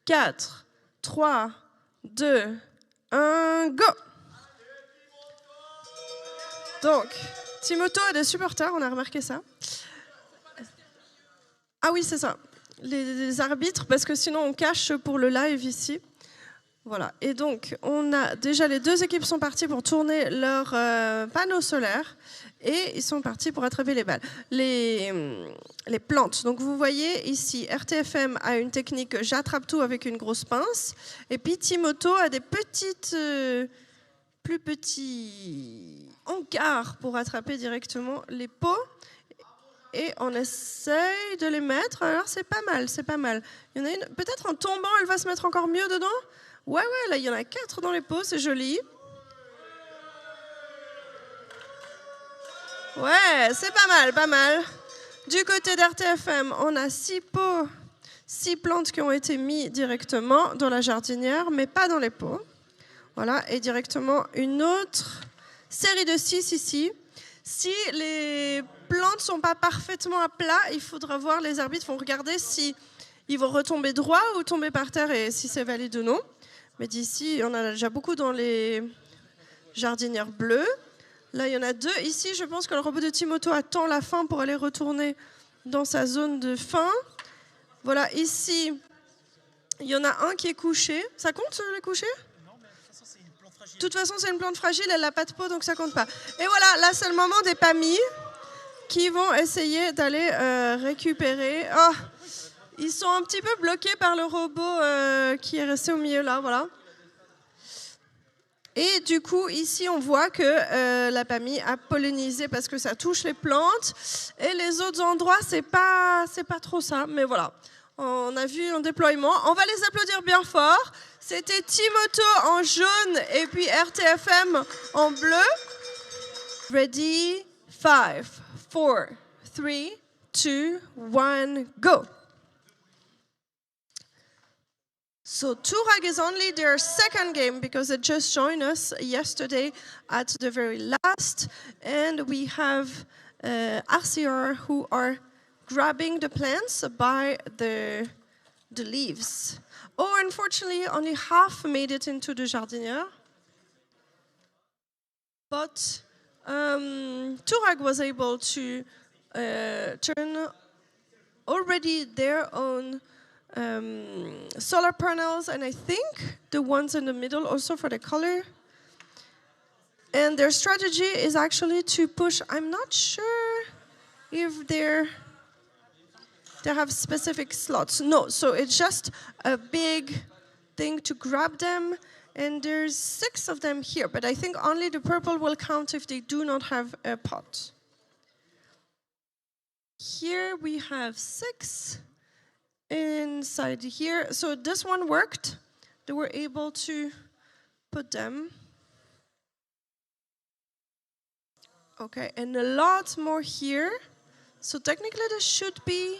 4, 3, 2, 1, go! Donc, Timothée a des supporters, on a remarqué ça. Ah oui, c'est ça. Les arbitres, parce que sinon on cache pour le live ici. Voilà. Et donc, on a déjà les deux équipes sont parties pour tourner leur panneau solaire et ils sont partis pour attraper les balles. Les plantes. Donc, vous voyez ici, RTFM a une technique j'attrape tout avec une grosse pince. Et puis, Timothée a des petites, plus petits encarts pour attraper directement les pots. Et on essaye de les mettre. Alors, c'est pas mal, c'est pas mal. Il y en a une, peut-être en tombant, elle va se mettre encore mieux dedans. Ouais, là, il y en a 4 dans les pots, c'est joli. Ouais, c'est pas mal, pas mal. Du côté d'RTFM, on a 6 pots, 6 plantes qui ont été mises directement dans la jardinière, mais pas dans les pots. Voilà, et directement une autre série de 6 ici. Si les plantes ne sont pas parfaitement à plat, il faudra voir, les arbitres vont regarder si ils vont retomber droit ou tomber par terre et si c'est valide ou non. Mais d'ici, il y en a déjà beaucoup dans les jardinières bleues. Là, il y en a 2. Ici, je pense que le robot de Timothée attend la fin pour aller retourner dans sa zone de fin. Voilà, ici, il y en a un qui est couché. Ça compte, les couchés ? De toute façon, c'est une plante fragile, elle n'a pas de peau, donc ça compte pas. Et voilà, là, c'est le moment des PAMI qui vont essayer d'aller récupérer. Oh, ils sont un petit peu bloqués par le robot qui est resté au milieu, là, voilà. Et du coup, ici, on voit que la PAMI a pollinisé parce que ça touche les plantes. Et les autres endroits, c'est pas trop ça, mais voilà. On a vu un déploiement. On va les applaudir bien fort. C'était Timothée en jaune et puis RTFM en bleu. Ready, 5, 4, 3, 2, 1, go! So Turag is only their second game because they just joined us yesterday at the very last. And we have RCR who are grabbing the plants by the leaves. Oh, unfortunately, only half made it into the jardinière. But Turag was able to turn already their own solar panels, and I think the ones in the middle also for the color. And their strategy is actually to push. I'm not sure if they have specific slots. No, so it's just a big thing to grab them. And there's 6 of them here, but I think only the purple will count if they do not have a pot. Here we have 6 inside here. So this one worked. They were able to put them. Okay, and a lot more here. So technically this should be,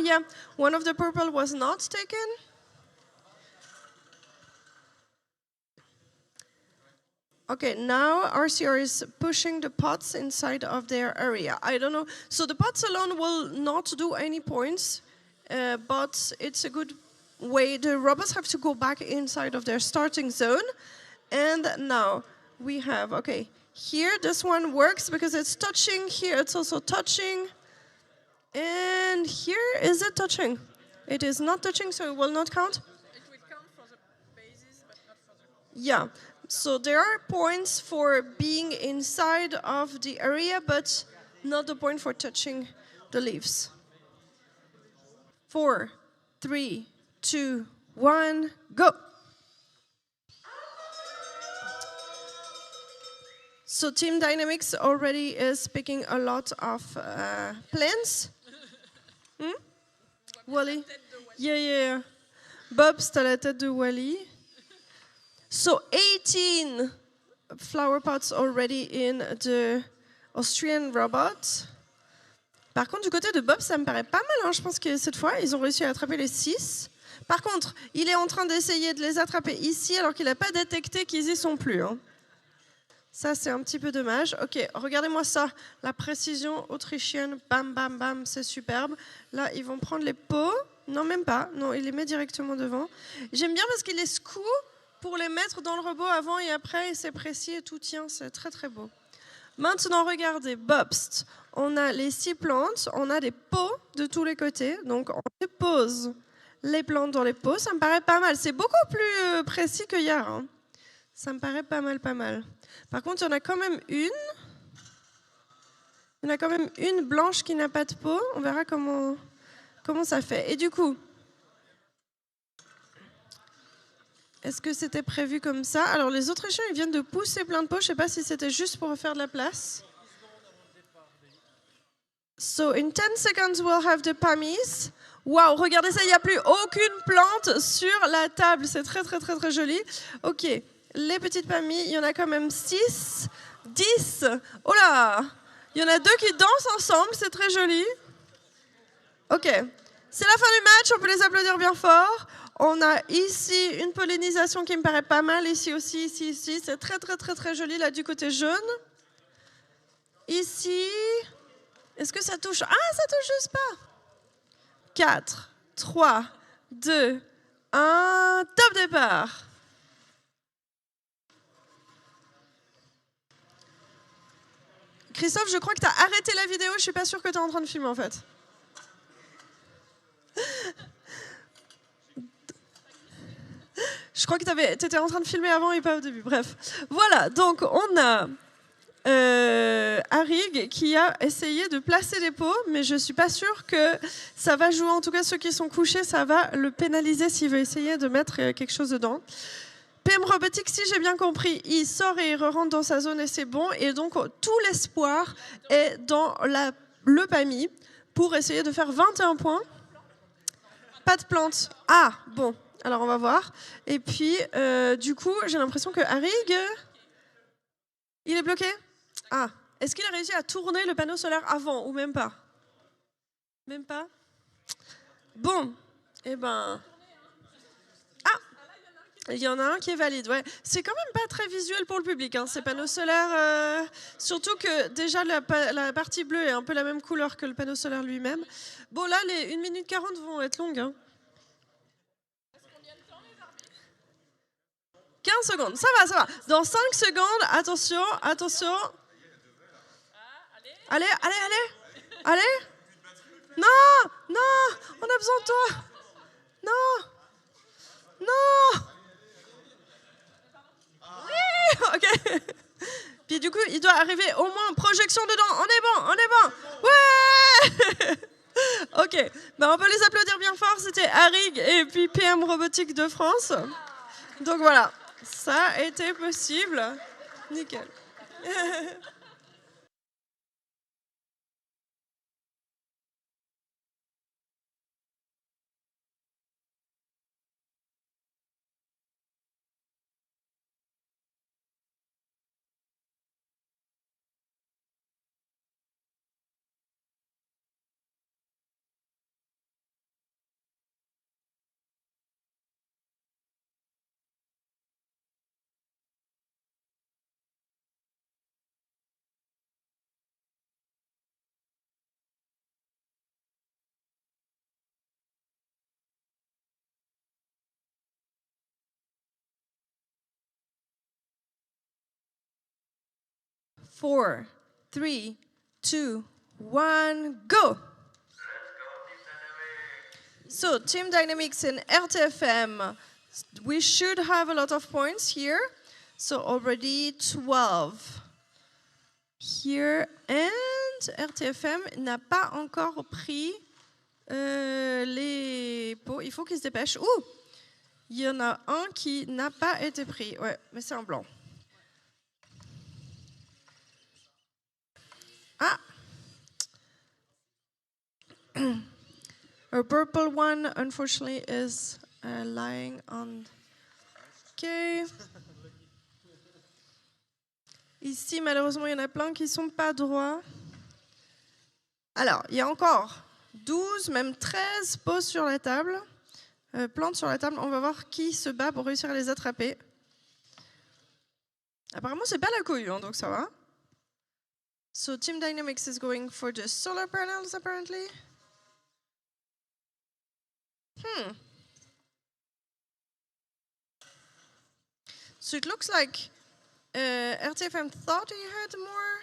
yeah, one of the purple was not taken. Okay, now RCR is pushing the pots inside of their area. I don't know. So the pots alone will not do any points, but it's a good way. The robots have to go back inside of their starting zone. And now we have, okay, here this one works because it's touching. Here it's also touching. And here, is it touching? It is not touching, so it will not count? It will count for the bases, but not for the... Yeah. So there are points for being inside of the area, but not the point for touching the leaves. 4, 3, 2, 1, go! So Team Dynamics already is picking a lot of plants. Wally? Yeah. Bob's t'as la tête de Wally. So 18 flower pots already in the Austrian robot. Par contre, du côté de Bob, ça me paraît pas mal. Je pense que cette fois, ils ont réussi à attraper les 6. Par contre, il est en train d'essayer de les attraper ici alors qu'il n'a pas détecté qu'ils y sont plus. Ça, c'est un petit peu dommage. Ok, regardez-moi ça. La précision autrichienne, bam, bam, bam, c'est superbe. Là, ils vont prendre les pots. Non, même pas. Non, il les met directement devant. J'aime bien parce qu'il les secoue pour les mettre dans le robot avant et après, et c'est précis et tout tient. C'est très, très beau. Maintenant, regardez, Bobst. On a les 6 plantes, on a des pots de tous les côtés. Donc, on dépose les plantes dans les pots. Ça me paraît pas mal. C'est beaucoup plus précis que hier. Hein. Ça me paraît pas mal, pas mal. Par contre, il y en a quand même une. Il y en a quand même une blanche qui n'a pas de pot. On verra comment ça fait. Et du coup, est-ce que c'était prévu comme ça? Alors, les Autrichiens, ils viennent de pousser plein de pots. Je ne sais pas si c'était juste pour faire de la place. So, in 10 seconds, we'll have the pammies. Waouh, regardez ça, il n'y a plus aucune plante sur la table. C'est très, très, très, très joli. OK, les petites pammies, il y en a quand même 6, 10. Oh là, il y en a 2 qui dansent ensemble, c'est très joli. OK, c'est la fin du match, on peut les applaudir bien fort. On a ici une pollinisation qui me paraît pas mal, ici aussi, ici. C'est très, très, très, très joli, là, du côté jaune. Ici, est-ce que ça touche? Ah, ça touche juste pas. 4, 3, 2, 1, top départ. Christophe, je crois que tu as arrêté la vidéo, je suis pas sûre que tu es en train de filmer en fait. Je crois que tu étais en train de filmer avant et pas au début. Bref. Voilà, donc on a Arig qui a essayé de placer des pots, mais je ne suis pas sûre que ça va jouer. En tout cas, ceux qui sont couchés, ça va le pénaliser s'il veut essayer de mettre quelque chose dedans. PM Robotics, si j'ai bien compris, il sort et il rentre dans sa zone et c'est bon. Et donc, tout l'espoir est dans le PAMI pour essayer de faire 21 points. Pas de plante. Ah, bon. Alors, on va voir. Et puis, du coup, j'ai l'impression que Arig, il est bloqué. Ah, est-ce qu'il a réussi à tourner le panneau solaire avant ou même pas? Même pas? Bon, eh ben... Ah, il y en a un qui est valide, ouais. C'est quand même pas très visuel pour le public, hein, ces panneaux solaires. Surtout que déjà la partie bleue est un peu la même couleur que le panneau solaire lui-même. Bon, là, les 1 minute 40 vont être longues. Hein. 15 secondes, ça va. Dans 5 secondes, attention. Allez. Non, on a besoin de toi. Non. Oui, ok. Puis du coup, il doit arriver au moins projection dedans. On est bon. Ouais. Ok, ben, on peut les applaudir bien fort. C'était Arig et puis PM Robotique de France. Donc voilà, ça a été possible. Nickel. Four, 3, 2, 1, go! So, Team Dynamics in RTFM, we should have a lot of points here. So, already 12 here. And RTFM n'a pas encore pris les pots. Il faut qu'ils se dépêchent. Ouh! Il y en a un qui n'a pas été pris. Ouais, mais c'est en blanc. Ah! A purple one, unfortunately, is lying on... OK. Ici, malheureusement, il y en a plein qui ne sont pas droits. Alors, il y a encore 12, même 13 pots sur la table. Plantes sur la table. On va voir qui se bat pour réussir à les attraper. Apparemment, c'est pas la couille, hein, donc ça va. So Team Dynamics is going for the solar panels, apparently. So it looks like RTFM thought he had more.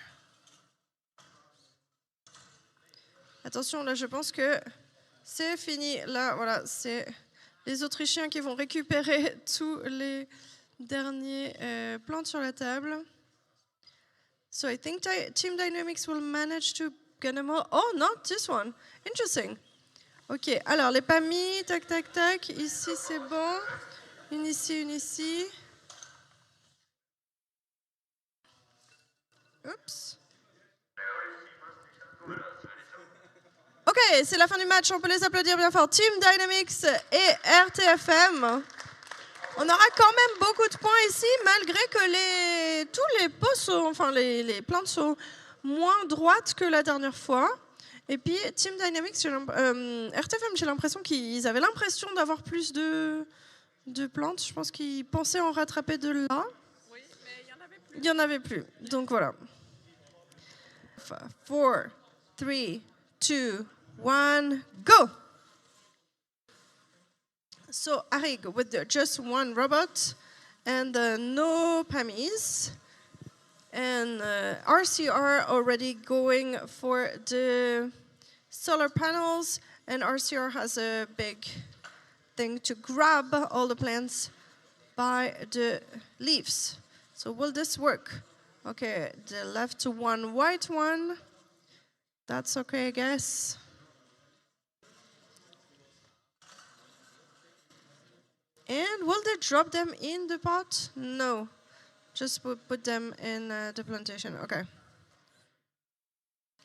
Attention, là, je pense que c'est fini. Là, voilà, c'est les Autrichiens qui vont récupérer tous les derniers plantes sur la table. So I think Team Dynamics will manage to get them all. Oh, not this one. Interesting. Ok, alors les PAMI, tac, tac, tac. Ici, c'est bon. Une ici, une ici. Oups. Ok, c'est la fin du match. On peut les applaudir bien fort. Team Dynamics et RTFM. On aura quand même beaucoup de points ici, malgré que tous les pots sont, enfin les plantes sont moins droites que la dernière fois. Et puis Team Dynamics, RTFM, j'ai l'impression qu'ils avaient l'impression d'avoir plus de plantes. Je pense qu'ils pensaient en rattraper de là. Oui, mais il n'y en avait plus. Il n'y en avait plus. Donc voilà. 4, 3, 2, 1, go! So Arig with just one robot and no PAMIs, and RCR already going for the solar panels, and RCR has a big thing to grab all the plants by the leaves. So will this work? Okay, the left one white one. That's okay, I guess. And will they drop them in the pot? No. Just put them in the plantation. Okay.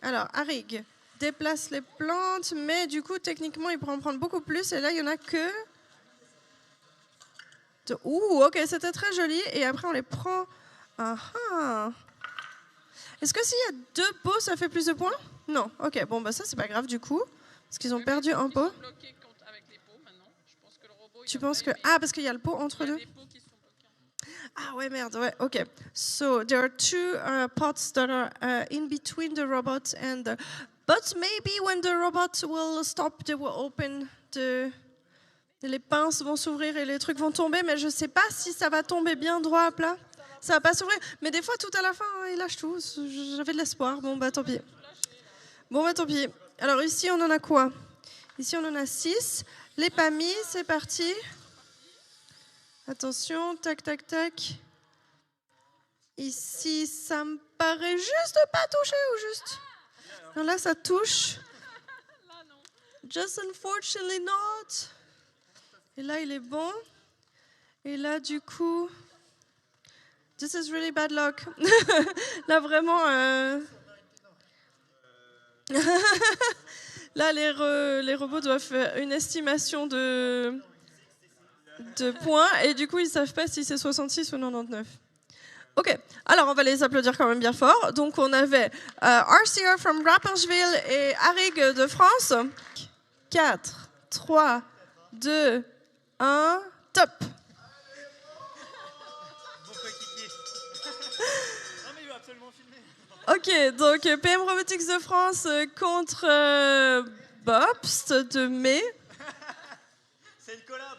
Alors, Arig déplace les plantes, mais du coup, techniquement, il pourrait en prendre beaucoup plus. Et là, il n'y en a que... Ouh, ok, c'était très joli. Et après, on les prend... Ah. Est-ce que s'il y a 2 pots, ça fait plus de points? Non. Ok, bon, bah ça, c'est pas grave du coup. Parce qu'ils ont perdu un pot. Tu penses que... Ah, parce qu'il y a le pot entre deux. Ah ouais, merde, ouais, ok. So, there are 2 pots that are in between the robot and the... But maybe when the robot will stop, they will open the... Les pinces vont s'ouvrir et les trucs vont tomber, mais je sais pas si ça va tomber bien droit à plat. Ça va pas s'ouvrir. Mais des fois, tout à la fin, il lâche tout. J'avais de l'espoir. Bon, bah tant pis. Bon, bah tant pis. Alors ici, on en a quoi? Ici, on en a 6. Les PAMI, c'est parti. Attention, tac, tac, tac. Ici, ça me paraît juste pas touché ou juste... Non, là, ça touche. Just unfortunately not. Et là, il est bon. Et là, du coup... This is really bad luck. Là, vraiment... Là, les robots doivent faire une estimation de points. Et du coup, ils ne savent pas si c'est 66 ou 99. Ok, alors on va les applaudir quand même bien fort. Donc, on avait RCR from Rapperswil et Arig de France. 4, 3, 2, 1, top. Ok, donc PM Robotics de France contre Bobst de mai. C'est une collab.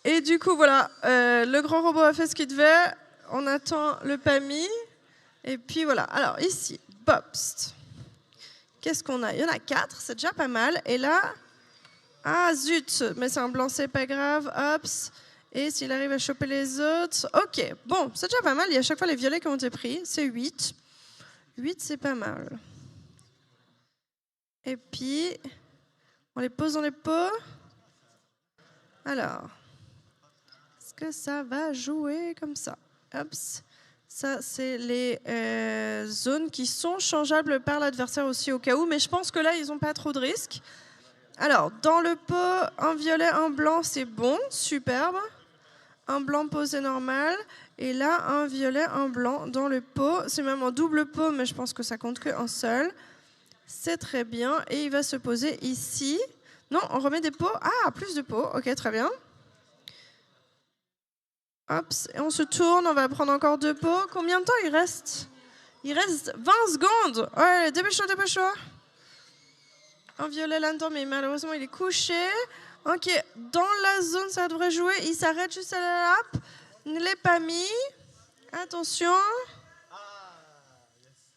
Et du coup, voilà, le grand robot a fait ce qu'il devait. On attend le PAMI. Et puis voilà. Alors ici, Bobst. Qu'est-ce qu'on a? Il y en a 4, c'est déjà pas mal. Et là, ah zut, mais c'est un blanc, c'est pas grave. Hops. Et s'il arrive à choper les autres... Ok, bon, c'est déjà pas mal. Il y a à chaque fois les violets qui ont été pris. C'est 8. 8, c'est pas mal. Et puis, on les pose dans les pots. Alors, est-ce que ça va jouer comme ça? Hops. Ça, c'est les zones qui sont changeables par l'adversaire aussi au cas où. Mais je pense que là, ils n'ont pas trop de risques. Alors, dans le pot, un violet, un blanc, c'est bon. Superbe. Un blanc posé normal. Et là, un violet, un blanc dans le pot. C'est même en double pot, mais je pense que ça compte qu'un seul. C'est très bien. Et il va se poser ici. Non, on remet des pots. Ah, plus de pots. Ok, très bien. Hop, et on se tourne. On va prendre encore 2 pots. Combien de temps il reste? Il reste 20 secondes. Ouais, dépêche-toi, dépêche-toi. Un violet là-dedans, mais malheureusement, il est couché. Ok, dans la zone, ça devrait jouer. Il s'arrête juste à la lappe. Ne l'ai pas mis. Attention.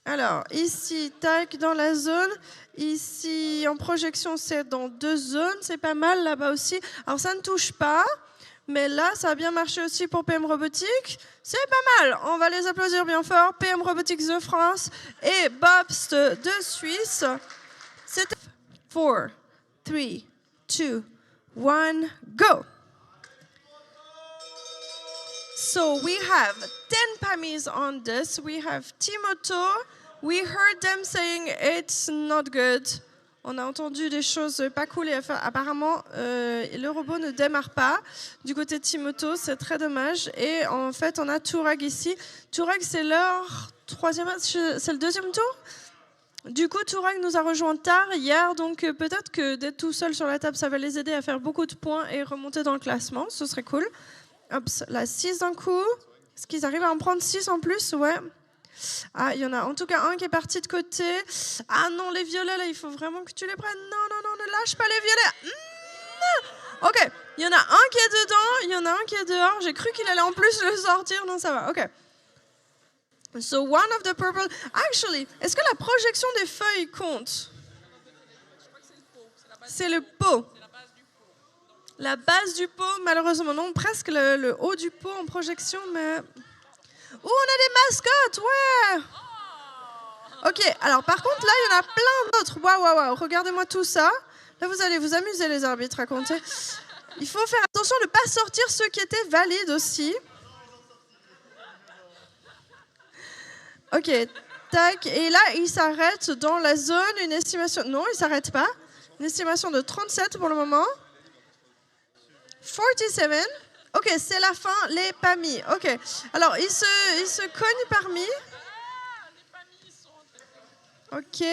Alors, ici, tac, dans la zone. Ici, en projection, c'est dans 2 zones. C'est pas mal, là-bas aussi. Alors, ça ne touche pas. Mais là, ça a bien marché aussi pour PM Robotics. C'est pas mal. On va les applaudir bien fort. PM Robotics de France et Bobst de Suisse. C'était 4, 3, 2, 1, go! So we have 10 PAMIs on this. We have Timoto. We heard them saying it's not good. On a entendu des choses pas cool et apparemment le robot ne démarre pas. Du côté de Timoto, c'est très dommage. Et en fait, on a Tourag ici. Tourag, c'est leur 3e match, c'est le 2e tour. Du coup, Tourag nous a rejoint tard hier, donc peut-être que d'être tout seul sur la table, ça va les aider à faire beaucoup de points et remonter dans le classement. Ce serait cool. Hop, la 6 d'un coup. Est-ce qu'ils arrivent à en prendre 6 en plus? Ouais. Ah, il y en a en tout cas un qui est parti de côté. Ah non, les violets, là, il faut vraiment que tu les prennes. Non, non, non, ne lâche pas les violets. Ok, il y en a un qui est dedans, il y en a un qui est dehors. J'ai cru qu'il allait en plus le sortir. Non, ça va, ok. So, one of the purple... Actually, est-ce que la projection des feuilles compte? C'est le pot. La base du pot, malheureusement, non. Presque le haut du pot en projection, mais... Oh, on a des mascottes, ouais. Ok, alors par contre, là, il y en a plein d'autres. Waouh, waouh, waouh, regardez-moi tout ça. Là, vous allez vous amuser, les arbitres, à compter. Il faut faire attention de ne pas sortir ceux qui étaient valides aussi. Ok, tac. Et là, il s'arrête dans la zone, une estimation... Non, il ne s'arrête pas. Une estimation de 37 pour le moment. 47. Ok, c'est la fin, les PAMI. Ok, alors il se cogne parmi. Ok,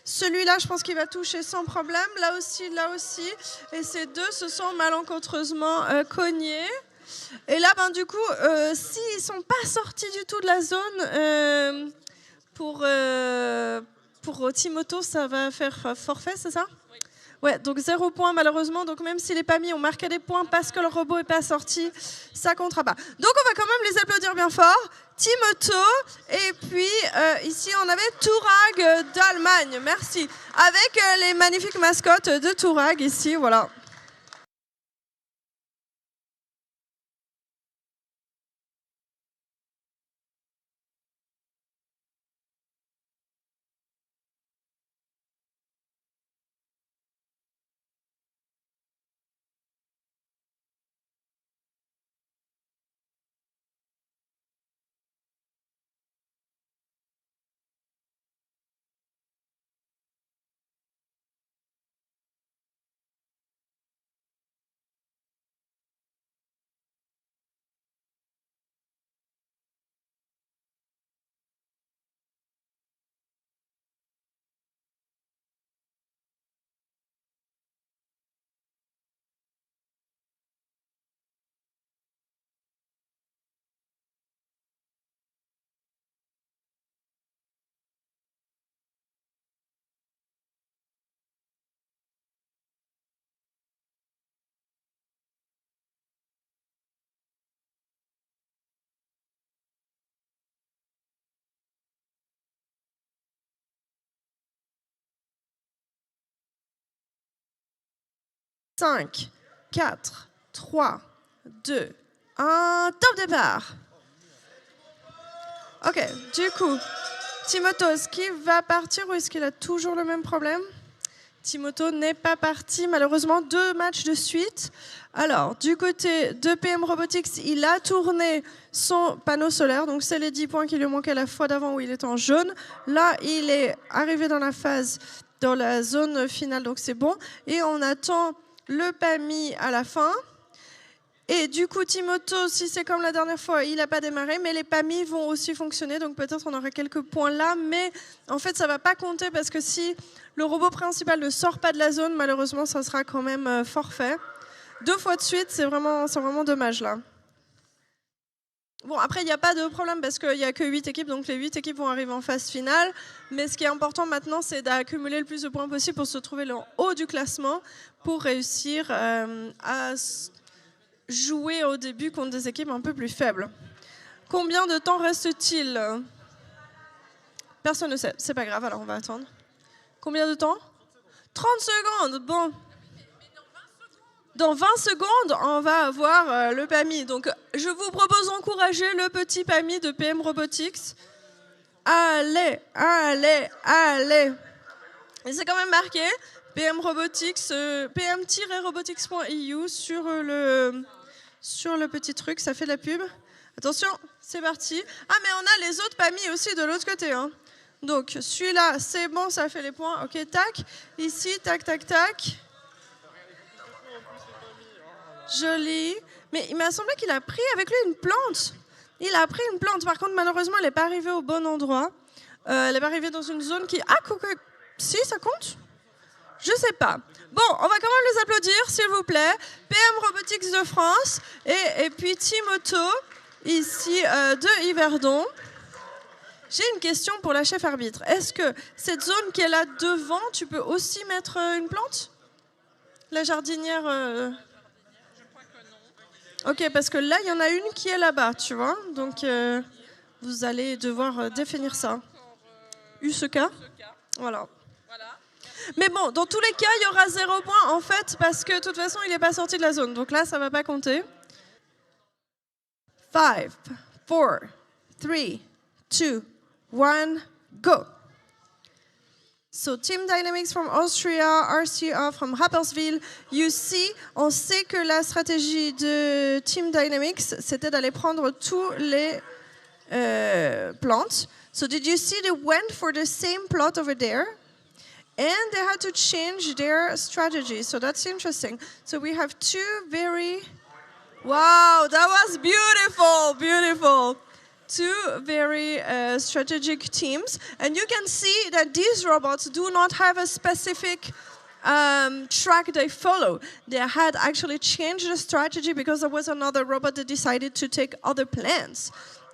celui-là, je pense qu'il va toucher sans problème. Là aussi, là aussi. Et ces deux se sont malencontreusement cognés. Et là, ben, du coup, s'ils ne sont pas sortis du tout de la zone, pour Timoto, ça va faire forfait, c'est ça? Ouais, donc 0 point malheureusement. Donc même si les PAMI ont marqué des points parce que le robot n'est pas sorti, ça comptera pas. Donc on va quand même les applaudir bien fort. Timoto et puis ici on avait Tourag d'Allemagne. Merci. Avec les magnifiques mascottes de Tourag ici, voilà. « 5, 4, 3, 2, 1, top départ. Ok, du coup, Timoto, est-ce qu'il va partir ou est-ce qu'il a toujours le même problème? Timoto n'est pas parti, malheureusement, 2 matchs de suite. Alors, du côté de PM Robotics, il a tourné son panneau solaire, donc c'est les 10 points qui lui manquaient la fois d'avant où il était en jaune. Là, il est arrivé dans la zone finale, donc c'est bon. Et on attend le PAMI à la fin. Et du coup, Timoto, si c'est comme la dernière fois, il n'a pas démarré, mais les PAMI vont aussi fonctionner, donc peut-être on aura quelques points là, mais en fait, ça ne va pas compter parce que si le robot principal ne sort pas de la zone, malheureusement, ça sera quand même forfait. 2 fois de suite, c'est vraiment dommage là. Bon, après, il n'y a pas de problème parce qu'il n'y a que 8 équipes, donc les 8 équipes vont arriver en phase finale. Mais ce qui est important maintenant, c'est d'accumuler le plus de points possible pour se trouver en haut du classement pour réussir à jouer au début contre des équipes un peu plus faibles. Combien de temps reste-t-il? Personne ne sait, c'est pas grave, alors on va attendre. Combien de temps? 30 secondes, bon. Dans 20 secondes, on va avoir le PAMI. Donc, je vous propose d'encourager le petit PAMI de PM Robotics. Allez, allez, allez. Et c'est quand même marqué PM Robotics, pm-robotics.eu sur le petit truc, ça fait de la pub. Attention, c'est parti. Ah, mais on a les autres PAMI aussi de l'autre côté. Hein. Donc, celui-là, c'est bon, ça fait les points. Ok, tac. Ici, tac, tac, tac. Joli. Mais il m'a semblé qu'il a pris avec lui une plante. Il a pris une plante. Par contre, malheureusement, elle n'est pas arrivée au bon endroit. Elle n'est pas arrivée dans une zone qui... Ah, si, ça compte? Je sais pas. Bon, on va quand même les applaudir, s'il vous plaît. PM Robotics de France et puis Team Auto, ici, de Yverdon. J'ai une question pour la chef arbitre. Est-ce que cette zone qui est là devant, tu peux aussi mettre une plante? La jardinière... Ok, parce que là, il y en a une qui est là-bas, tu vois. Donc, vous allez devoir définir ça. UCK. Voilà. Mais bon, dans tous les cas, il y aura 0 point, en fait, parce que de toute façon, il n'est pas sorti de la zone. Donc là, ça ne va pas compter. 5, 4, 3, 2, 1, go. So, Team Dynamics from Austria, RCA from Rapperswil. You see, on sait que la stratégie de Team Dynamics, c'était d'aller prendre tous les plantes. So, did you see they went for the same plot over there? And they had to change their strategy. So, that's interesting. So, we have two very... Wow, that was beautiful, beautiful. Two very strategic teams. And you can see that these robots do not have a specific track they follow. They had actually changed the strategy because there was another robot that decided to take other plans.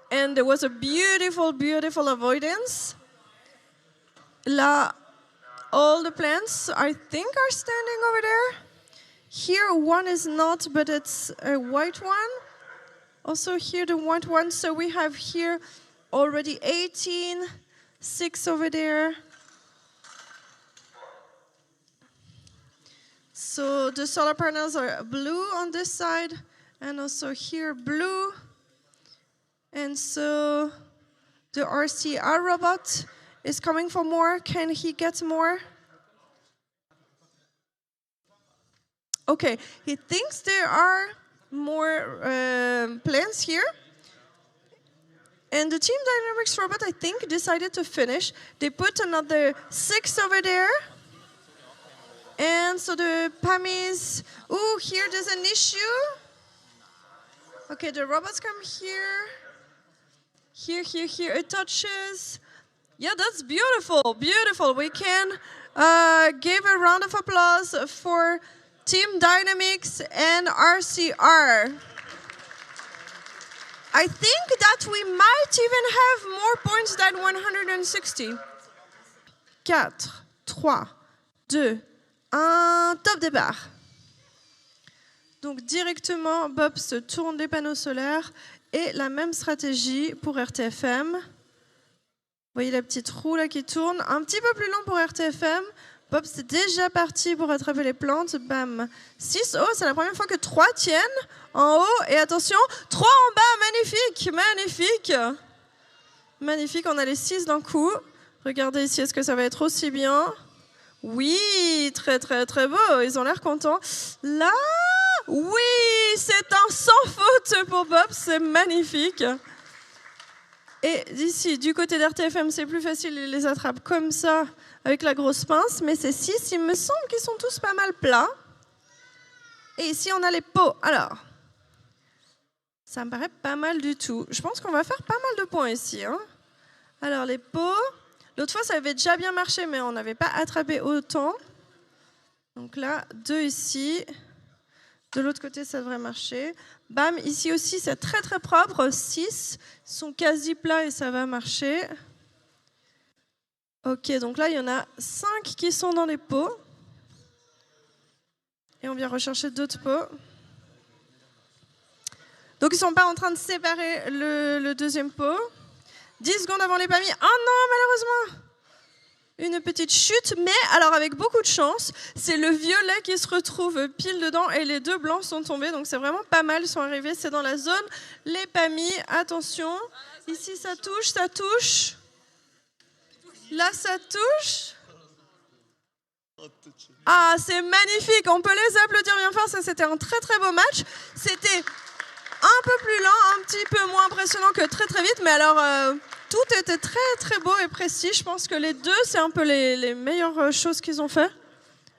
And there was a beautiful, beautiful avoidance. Là, all the plants, I think, are standing over there. Here, one is not, but it's a white one. Also here, the white one. So we have here already 18, 6 over there. So the solar panels are blue on this side, and also here blue. And so the RCR robot is coming for more. Can he get more? Okay, he thinks there are more plans here. And the Team Dynamics robot, I think, decided to finish. They put another 6 over there. And so the PAMIs, ooh, here there's an issue. Okay, the robots come here. Here, here, here, it touches. Yeah, that's beautiful, beautiful. We can give a round of applause for Team Dynamics and RCR. I think that we might even have more points than 160. 4, 3, 2, 1, top départ. Donc directement, Bob se tourne les panneaux solaires et la même stratégie pour RTFM. Vous voyez la petite roue là qui tourne, un petit peu plus long pour RTFM. Bob, c'est déjà parti pour attraper les plantes. Bam. 6. Oh, c'est la première fois que 3 tiennent en haut. Et attention, 3 en bas. Magnifique, magnifique. Magnifique, on a les 6 d'un coup. Regardez ici, est-ce que ça va être aussi bien? Oui, très, très, très beau. Ils ont l'air contents. Là, oui, c'est un sans faute pour Bob. C'est magnifique. Et ici, du côté d'RTFM, c'est plus facile. Ils les attrapent comme ça, avec la grosse pince. Mais ces 6, il me semble qu'ils sont tous pas mal plats. Et ici, on a les pots. Alors, ça me paraît pas mal du tout. Je pense qu'on va faire pas mal de points ici. Hein. Alors, les pots. L'autre fois, ça avait déjà bien marché, mais on n'avait pas attrapé autant. Donc là, 2 ici. De l'autre côté, ça devrait marcher. Bam, ici aussi, c'est très très propre. 6 sont quasi plats et ça va marcher. Ok, donc là, il y en a 5 qui sont dans les pots. Et on vient rechercher d'autres pots. Donc, ils ne sont pas en train de séparer le deuxième pot. 10 secondes avant les PAMI. Oh non, malheureusement! Une petite chute, mais alors avec beaucoup de chance, c'est le violet qui se retrouve pile dedans et les 2 blancs sont tombés. Donc, c'est vraiment pas mal, ils sont arrivés. C'est dans la zone. Les PAMI, attention. Ici, ça touche, ça touche. Là, ça touche. Ah, c'est magnifique. On peut les applaudir bien fort. Ça, c'était un très, très beau match. C'était un peu plus lent, un petit peu moins impressionnant que très, très vite. Mais alors, tout était très, très beau et précis. Je pense que les 2, c'est un peu les meilleures choses qu'ils ont fait.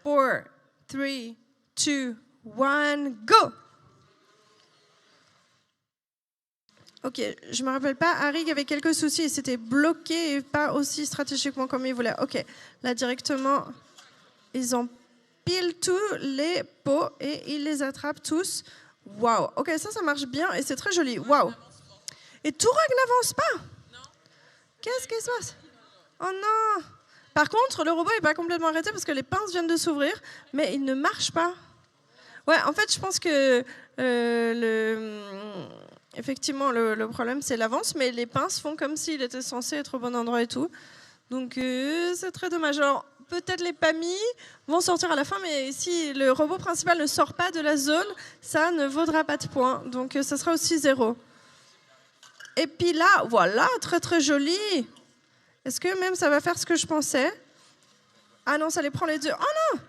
4, 3, 2, 1, go! Ok, je me rappelle pas, Arig avait quelques soucis, il s'était bloqué et pas aussi stratégiquement comme il voulait. Ok, là directement, ils empilent tous les pots et ils les attrapent tous. Waouh, ok, ça marche bien et c'est très joli. Waouh. Et Tourag n'avance pas. Qu'est-ce qui se passe? Oh non. Par contre, le robot n'est pas complètement arrêté parce que les pinces viennent de s'ouvrir, mais il ne marche pas. Ouais, en fait, je pense que effectivement, le problème, c'est l'avance, mais les pinces font comme s'il était censé être au bon endroit et tout. Donc, c'est très dommage. Alors, peut-être les PAMI vont sortir à la fin, mais si le robot principal ne sort pas de la zone, ça ne vaudra pas de points. Donc, ça sera aussi 0. Et puis là, voilà, très, très joli. Est-ce que même ça va faire ce que je pensais? Ah non, ça les prend les 2. Oh non!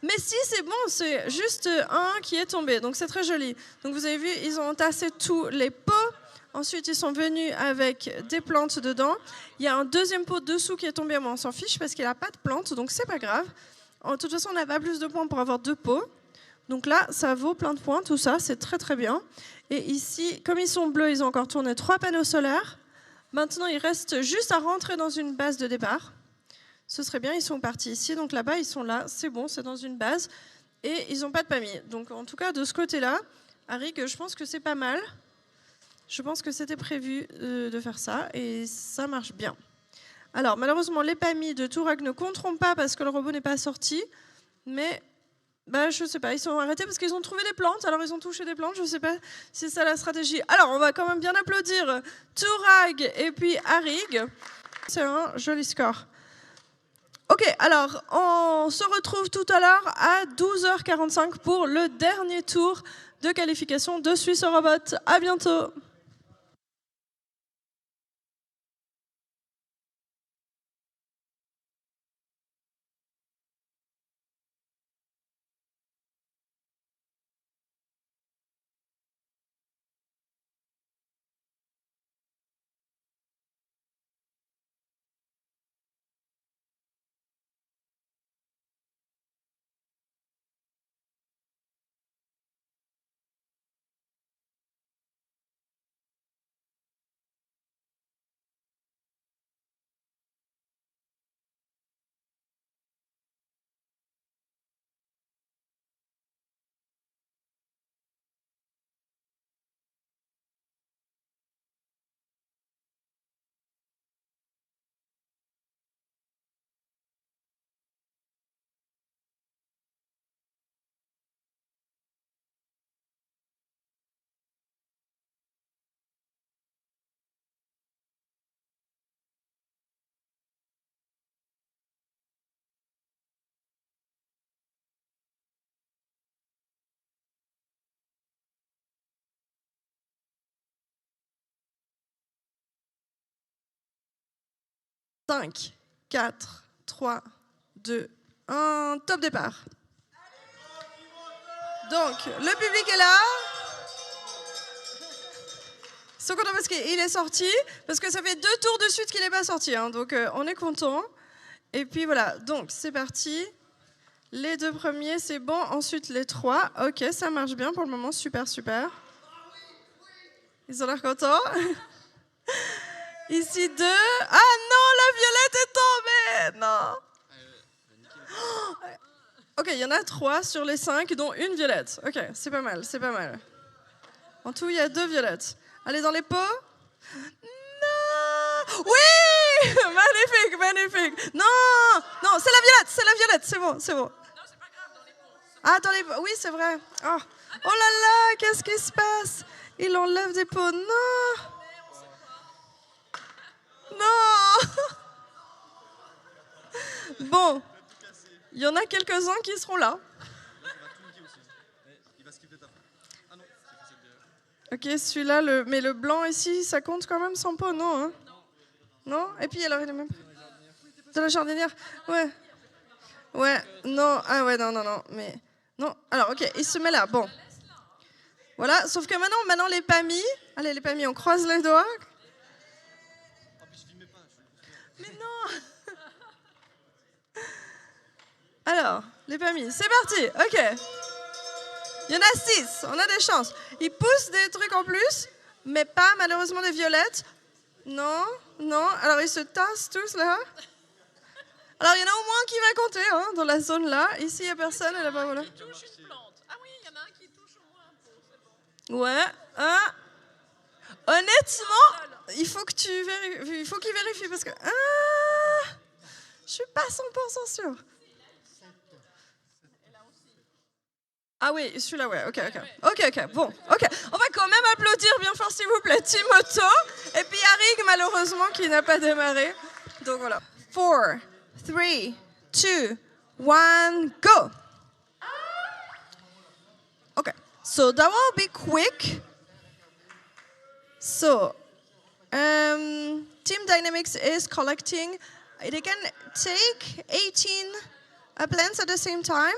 Mais si, c'est bon, c'est juste un qui est tombé. Donc, c'est très joli. Donc, vous avez vu, ils ont entassé tous les pots. Ensuite, ils sont venus avec des plantes dedans. Il y a un deuxième pot dessous qui est tombé, mais on s'en fiche parce qu'il n'a pas de plantes, donc c'est pas grave. De toute façon, on n'a pas plus de points pour avoir 2 pots. Donc là, ça vaut plein de points, tout ça, c'est très très bien. Et ici, comme ils sont bleus, ils ont encore tourné 3 panneaux solaires. Maintenant, il reste juste à rentrer dans une base de départ. Ce serait bien, ils sont partis ici, donc là-bas, ils sont là, c'est bon, c'est dans une base. Et ils n'ont pas de PAMI. Donc en tout cas, de ce côté-là, Arig, je pense que c'est pas mal. Je pense que c'était prévu de faire ça, et ça marche bien. Alors, malheureusement, les PAMI de Tourag ne compteront pas parce que le robot n'est pas sorti, mais je ne sais pas, ils sont arrêtés parce qu'ils ont trouvé des plantes, alors ils ont touché des plantes, je ne sais pas si c'est ça la stratégie. Alors, on va quand même bien applaudir Tourag et puis Arig. C'est un joli score. Ok, alors, on se retrouve tout à l'heure à 12h45 pour le dernier tour de qualification de Suisse Robot. À bientôt. Cinq, 4, 3, 2, 1, top départ. Donc, le public est là. Ils sont contents parce qu'il est sorti, parce que ça fait 2 tours de suite qu'il n'est pas sorti. Hein, donc, on est content. Et puis voilà, donc c'est parti. Les 2 premiers, c'est bon. Ensuite, les 3. Ok, ça marche bien pour le moment. Super, super. Ils ont l'air contents. Ici 2. Ah non, la violette est tombée. Non. Ok, il y en a 3 sur les 5, dont une violette. Ok, c'est pas mal, c'est pas mal. En tout, il y a 2 violettes. Allez, dans les pots. Non. Oui. Magnifique, magnifique. Non, non, c'est la violette, c'est bon, c'est bon. Non, c'est pas grave, dans les pots. Ah, dans les... Oui, c'est vrai. Oh. Oh là là, qu'est-ce qui se passe? Il enlève des pots. Non. Non. Bon, il y en a quelques-uns qui seront là. Ok, celui-là, mais le blanc ici, ça compte quand même sans pot, non hein? Non. Et puis alors, il est même... De la jardinière. Ouais. Ouais, non, ah ouais, non, non, non, mais... Non, alors, ok, il se met là, bon. Voilà, sauf que maintenant les PAMI, allez, les PAMI, on croise les doigts. Mais non. Alors, les PAMI, c'est parti, ok. Il y en a 6, on a des chances. Ils poussent des trucs en plus, mais pas malheureusement des violettes. Non, non, alors ils se tassent tous là. Alors il y en a au moins qui va compter hein, dans la zone là. Ici il n'y a personne et là-bas voilà. Qui touche une plante. Ah oui, il y en a un qui touche au moins un pot, c'est bon. Ouais, hein. Honnêtement, il faut que tu vérifies, il faut qu'il vérifie parce que... je suis pas 100% sûre. Ah oui, celui-là, ouais, ok, bon, ok. On va quand même applaudir bien fort, s'il vous plaît, Timoto. Et puis Arig, malheureusement, qui n'a pas démarré. Donc voilà. 4, 3, 2, 1, go. Okay, so that will be quick. So, Team Dynamics is collecting. They can take 18 plants at the same time,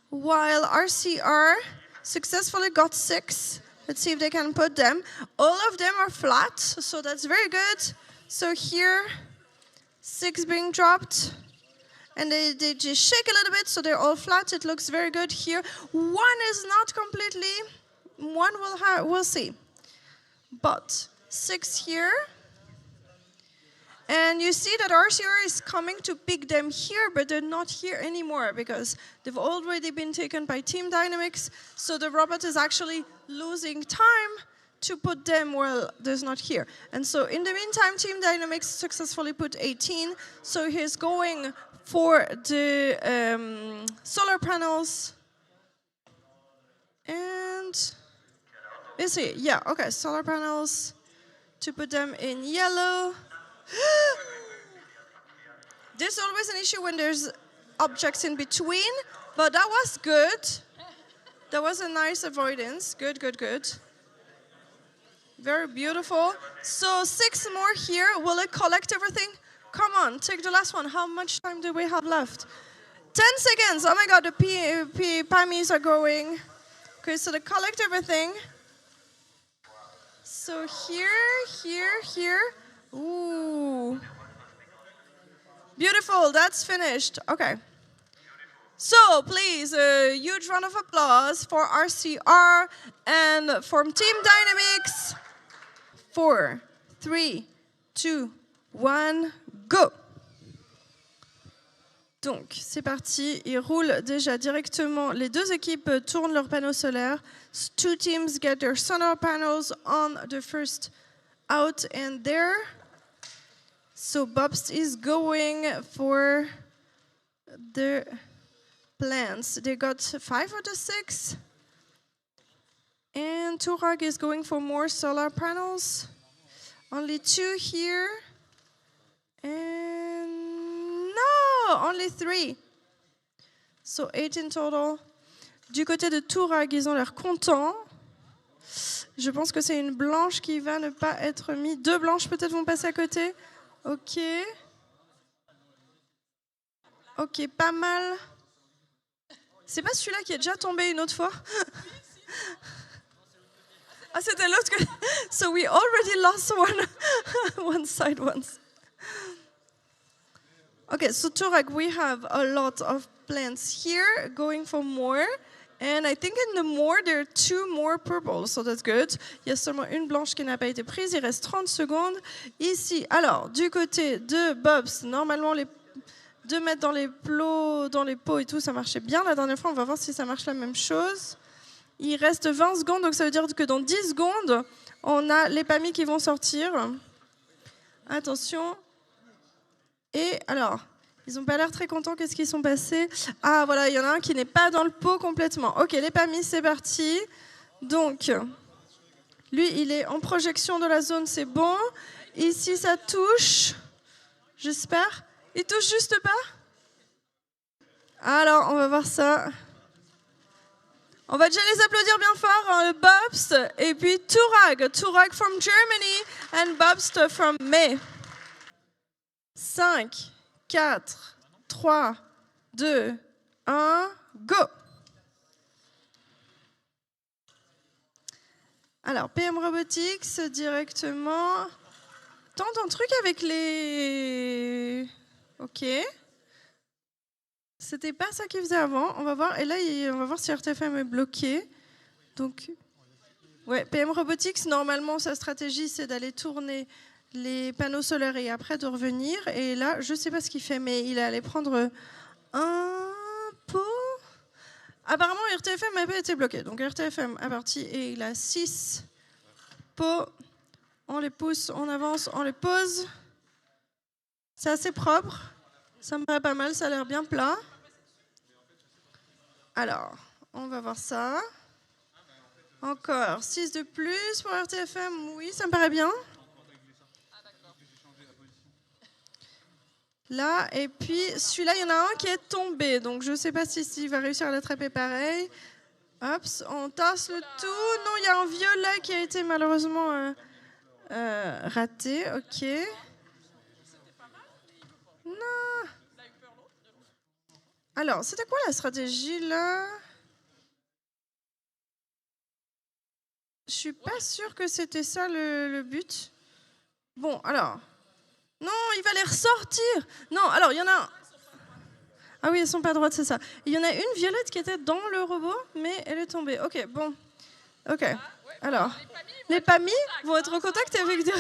while RCR successfully got 6. Let's see if they can put them. All of them are flat, so that's very good. So here, 6 being dropped. And they just shake a little bit, so they're all flat. It looks very good here. One is not completely. One we'll see. But 6 here. And you see that RCR is coming to pick them here, but they're not here anymore because they've already been taken by Team Dynamics. So the robot is actually losing time to put them where there's not here. And so in the meantime, Team Dynamics successfully put 18. So he's going for the solar panels. And is he? Yeah, okay, solar panels to put them in yellow. There's always an issue when there's objects in between, but that was good. That was a nice avoidance. Good, good, good. Very beautiful. So 6 more here. Will it collect everything? Come on, take the last one. How much time do we have left? 10 seconds. Oh my God, the PAMIs are going. Okay, so they collect everything. So here. Ooh. Beautiful, that's finished. Okay. So please, a huge round of applause for RCR and for Team Dynamics. 4, 3, 2, 1, go. Donc, c'est parti. Ils roulent déjà directement. Les 2 équipes tournent leurs panneaux solaires. 2 teams get their solar panels on the first out and there. So Bobst is going for the plants. They got 5 out of 6. And Turag is going for more solar panels. Only 2 here. And no, only 3. So 8 in total. Du côté de Turag, ils ont l'air contents. Je pense que c'est une blanche qui va ne pas être mise. 2 blanches peut-être vont passer à côté. Ok. Ok, pas mal. C'est pas celui-là qui est déjà tombé une autre fois? Ah, c'était l'autre que... So we already lost one side once. Okay, so Turag, we have a lot of plants here going for more. And I think in the more, there are 2 more purple, so that's good. Il y a seulement une blanche qui n'a pas été prise. Il reste 30 secondes. Ici, alors, du côté de Bobs, normalement, de mettre dans les pots et tout, ça marchait bien. La dernière fois, on va voir si ça marche la même chose. Il reste 20 secondes, donc ça veut dire que dans 10 secondes, on a les PAMI qui vont sortir. Attention. Et alors, ils n'ont pas l'air très contents. Qu'est-ce qu'ils sont passés? Ah, voilà, il y en a un qui n'est pas dans le pot complètement. Ok, les PAMI, c'est parti. Donc, lui, il est en projection de la zone, c'est bon. Ici, ça touche. J'espère. Il touche juste pas? Alors, on va voir ça. On va déjà les applaudir bien fort, hein, le Bobst et puis Turag from Germany and Bobst from May. 5, 4, 3, 2, 1, go! Alors, PM Robotics directement. Tente un truc avec les... Ok. C'était pas ça qu'il faisait avant. On va voir. Et là, on va voir si RTFM est bloqué. Donc, ouais, PM Robotics, normalement, sa stratégie, c'est d'aller tourner les panneaux solaires et après de revenir. Et là, je sais pas ce qu'il fait, mais il est allé prendre un pot. Apparemment, RTFM n'a pas été bloqué. Donc, RTFM est parti et il a 6 pots. On les pousse, on avance, on les pose. C'est assez propre. Ça me paraît pas mal, ça a l'air bien plat. Alors, on va voir ça. Encore 6 de plus pour RTFM. Oui, ça me paraît bien. Là, et puis celui-là, il y en a un qui est tombé. Donc, je ne sais pas s'il va réussir à l'attraper pareil. Hop, on tasse le tout. Non, il y a un violet qui a été malheureusement raté. Ok. Non. Alors, c'était quoi la stratégie là? Je suis pas sûre que c'était ça le but. Bon, alors. Non, il va les ressortir. Non, alors il y en a. Ah oui, elles sont pas droites, c'est ça. Il y en a une violette qui était dans le robot, mais elle est tombée. Ok, bon. Ok. Alors, les PAMI vont être en contact avec des...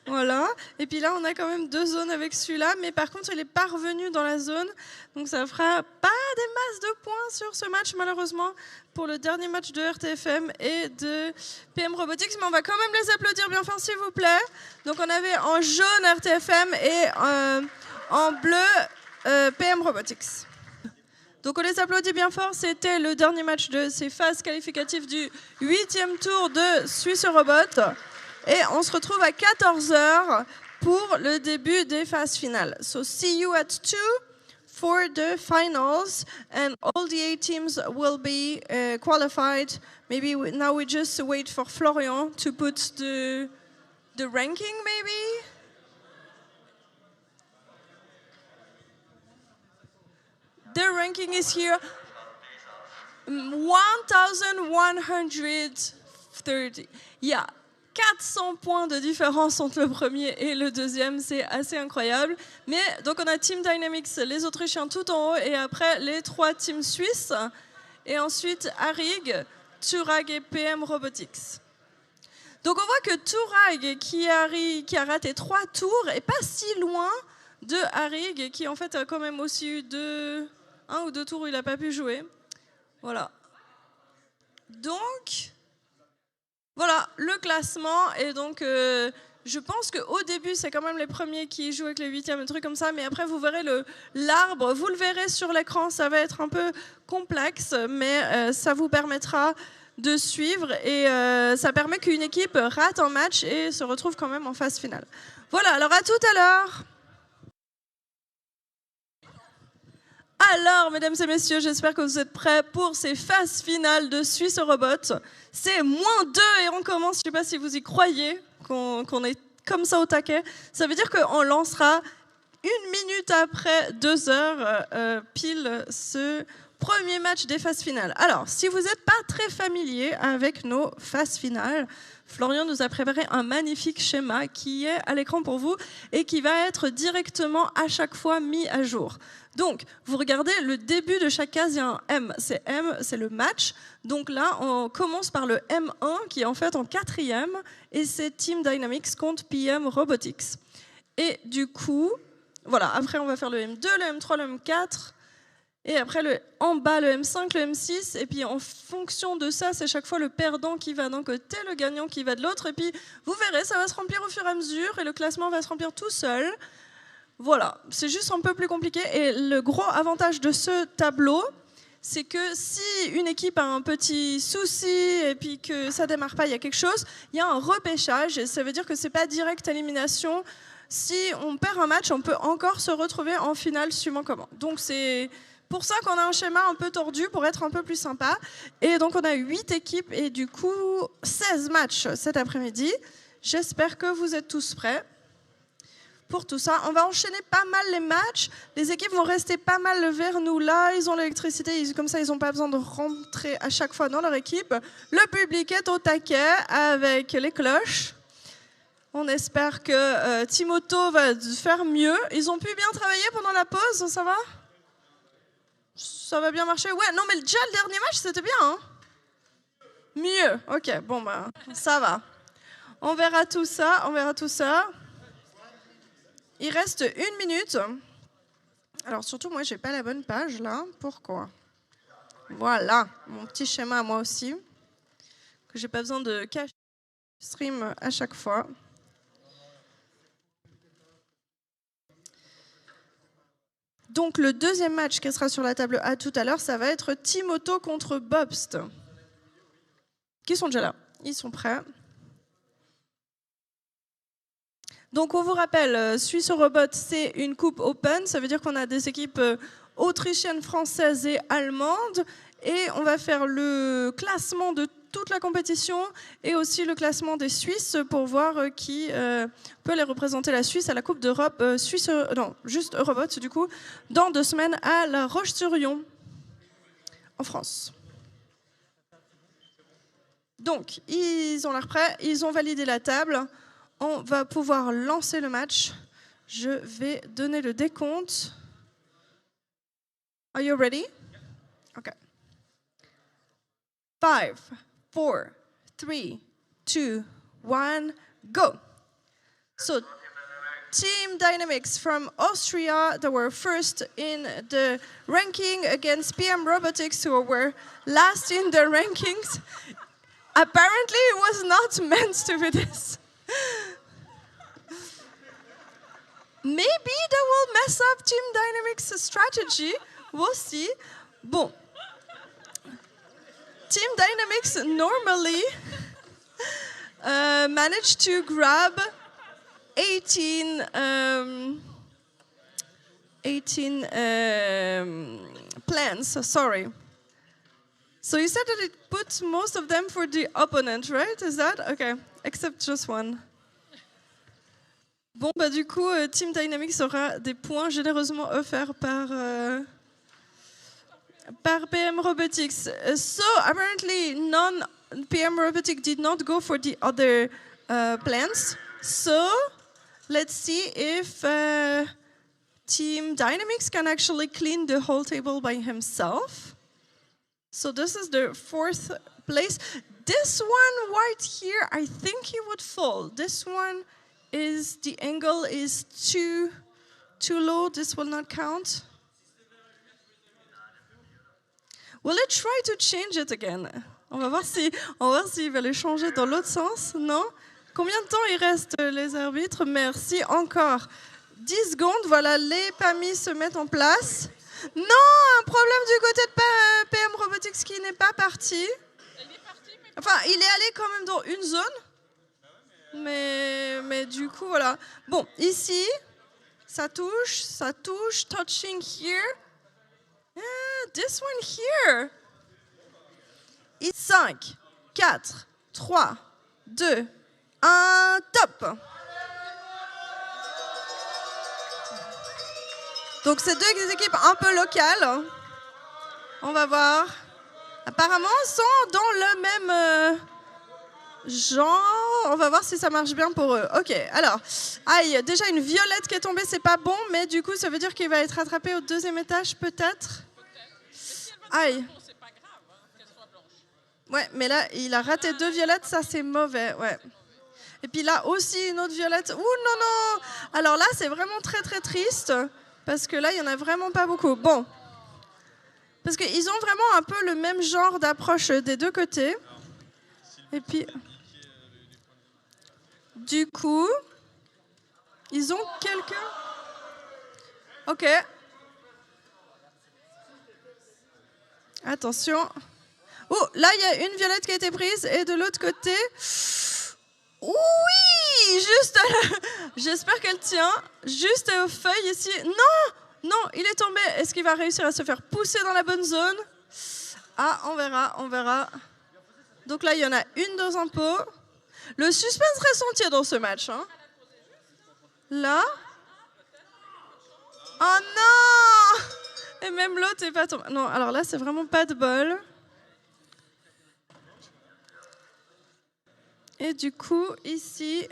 Voilà. Et puis là, on a quand même 2 zones avec celui-là, mais par contre, il n'est pas revenu dans la zone. Donc, ça fera pas des masses de points sur ce match, malheureusement, pour le dernier match de RTFM et de PM Robotics. Mais on va quand même les applaudir bien fort, s'il vous plaît. Donc, on avait en jaune RTFM et en bleu PM Robotics. Donc, on les applaudit bien fort. C'était le dernier match de ces phases qualificatives du 8e tour de Suisse Robot. Et on se retrouve à 14h pour le début des phases finales. So see you at 2 for the finals, and all the 8 teams will be qualified. Maybe now we just wait for Florian to put the ranking, maybe. The ranking is here. 1130. Yeah. 400 points de différence entre le premier et le deuxième, c'est assez incroyable. Mais donc on a Team Dynamics, les Autrichiens tout en haut, et après les 3 teams suisses, et ensuite Arig, Turag et PM Robotics. Donc on voit que Turag, qui a raté 3 tours, est pas si loin de Arig, qui en fait a quand même aussi eu 1 ou 2 tours où il n'a pas pu jouer. Voilà. Donc... Voilà, le classement, et donc je pense qu'au début, c'est quand même les premiers qui jouent avec les 8e, un truc comme ça, mais après, vous verrez l'arbre, vous le verrez sur l'écran, ça va être un peu complexe, mais ça vous permettra de suivre, et ça permet qu'une équipe rate un match et se retrouve quand même en phase finale. Voilà, alors à tout à l'heure. Alors, mesdames et messieurs, j'espère que vous êtes prêts pour ces phases finales de Suisse Robot. C'est -2 et on commence. Je ne sais pas si vous y croyez qu'on est comme ça au taquet. Ça veut dire qu'on lancera 1 minute après 2 heures pile ce premier match des phases finales. Alors, si vous n'êtes pas très familier avec nos phases finales, Florian nous a préparé un magnifique schéma qui est à l'écran pour vous et qui va être directement à chaque fois mis à jour. Donc, vous regardez le début de chaque case, il y a un M. M, c'est le match. Donc là, on commence par le M1 qui est en fait en 4e et c'est Team Dynamics contre PM Robotics. Et du coup, Voilà, après on va faire le M2, le M3, le M4. Et après, en bas, le M5, le M6. Et puis, en fonction de ça, c'est chaque fois le perdant qui va d'un côté, le gagnant qui va de l'autre. Et puis, vous verrez, ça va se remplir au fur et à mesure. Et le classement va se remplir tout seul. Voilà, c'est juste un peu plus compliqué. Et le gros avantage de ce tableau, c'est que si une équipe a un petit souci et puis que ça démarre pas, il y a quelque chose, il y a un repêchage. Et ça veut dire que c'est pas direct élimination. Si on perd un match, on peut encore se retrouver en finale suivant comment. Donc, c'est pour ça qu'on a un schéma un peu tordu pour être un peu plus sympa. Et donc, on a 8 équipes et du coup, 16 matchs cet après-midi. J'espère que vous êtes tous prêts pour tout ça. On va enchaîner pas mal les matchs. Les équipes vont rester pas mal vers nous là. Ils ont l'électricité, comme ça, ils n'ont pas besoin de rentrer à chaque fois dans leur équipe. Le public est au taquet avec les cloches. On espère que Timothée va faire mieux. Ils ont pu bien travailler pendant la pause, ça va ? Ça va bien marcher? Ouais, non, mais déjà le dernier match, c'était bien. Hein, mieux. Ok, bon, bah, ça va. On verra tout ça, on verra tout ça. Il reste 1 minute. Alors, surtout, moi, j'ai pas la bonne page, là. Pourquoi? Voilà, mon petit schéma à moi aussi. Que j'ai pas besoin de cacher le stream à chaque fois. Donc, le deuxième match qui sera sur la table A tout à l'heure, ça va être Timothée contre Bobst. Qui sont déjà là. Ils sont prêts. Donc, on vous rappelle, Suisse Robot, c'est une coupe open. Ça veut dire qu'on a des équipes autrichiennes, françaises et allemandes. Et on va faire le classement de toute la compétition et aussi le classement des Suisses pour voir qui peut les représenter la Suisse à la Coupe d'Europe Suisse, non, juste Eurobot du coup, dans 2 semaines à La Roche-sur-Yon, en France. Donc, ils ont l'air prêts, ils ont validé la table. On va pouvoir lancer le match. Je vais donner le décompte. Are you ready? Okay. 5, 4, 3, 2, 1, go. So, Team Dynamics from Austria, they were first in the ranking against PM Robotics, who were last in the rankings. Apparently, it was not meant to be this. Maybe that will mess up Team Dynamics' strategy. We'll see. Bon. Team Dynamics normally manage to grab 18 plans, sorry. So you said that it puts most of them for the opponent, right? Is that? Okay, except just one. Bon, bah du coup, Team Dynamics aura des points généreusement offerts par PM Robotics. So apparently, PM Robotics did not go for the other plans. So let's see if Team Dynamics can actually clean the whole table by himself. So this is the 4th place. This one right here, I think he would fall. This one is, the angle is too low. This will not count. Will it try to change it again? On va voir s'il va les changer dans l'autre sens. Non? Combien de temps il reste, les arbitres? Merci. Encore 10 secondes. Voilà, les PAMI se mettent en place. Non, un problème du côté de PM Robotics qui n'est pas parti. Enfin, il est allé quand même dans une zone. Mais du coup, voilà. Bon, ici, ça touche, touching here. This one here. 5, 4, 3, 2, 1, top. Donc, c'est 2 équipes un peu locales. On va voir. Apparemment, ils sont dans le même genre. On va voir si ça marche bien pour eux. Ok, alors. Aïe, déjà une violette qui est tombée, c'est pas bon. Mais du coup, ça veut dire qu'il va être rattrapé au 2e étage, peut-être. Aïe. Ouais, mais là, il a raté 2 violettes, ça c'est mauvais, ouais. Et puis là aussi, une autre violette. Ouh, non, non. Alors là, c'est vraiment très, très triste. Parce que là, il n'y en a vraiment pas beaucoup. Bon. Parce qu'ils ont vraiment un peu le même genre d'approche des deux côtés. Et puis, du coup, ils ont quelques... Ok. Attention. Oh, là, il y a une violette qui a été prise. Et de l'autre côté... Oui, juste... J'espère qu'elle tient. Juste aux feuilles ici. Non! Non, il est tombé. Est-ce qu'il va réussir à se faire pousser dans la bonne zone? Ah, on verra, on verra. Donc là, il y en a une dans un pot. Le suspense reste entier dans ce match. Hein. Là. Oh non! Et même l'autre n'est pas tombé. Non, alors là, c'est vraiment pas de bol. Et du coup, ici,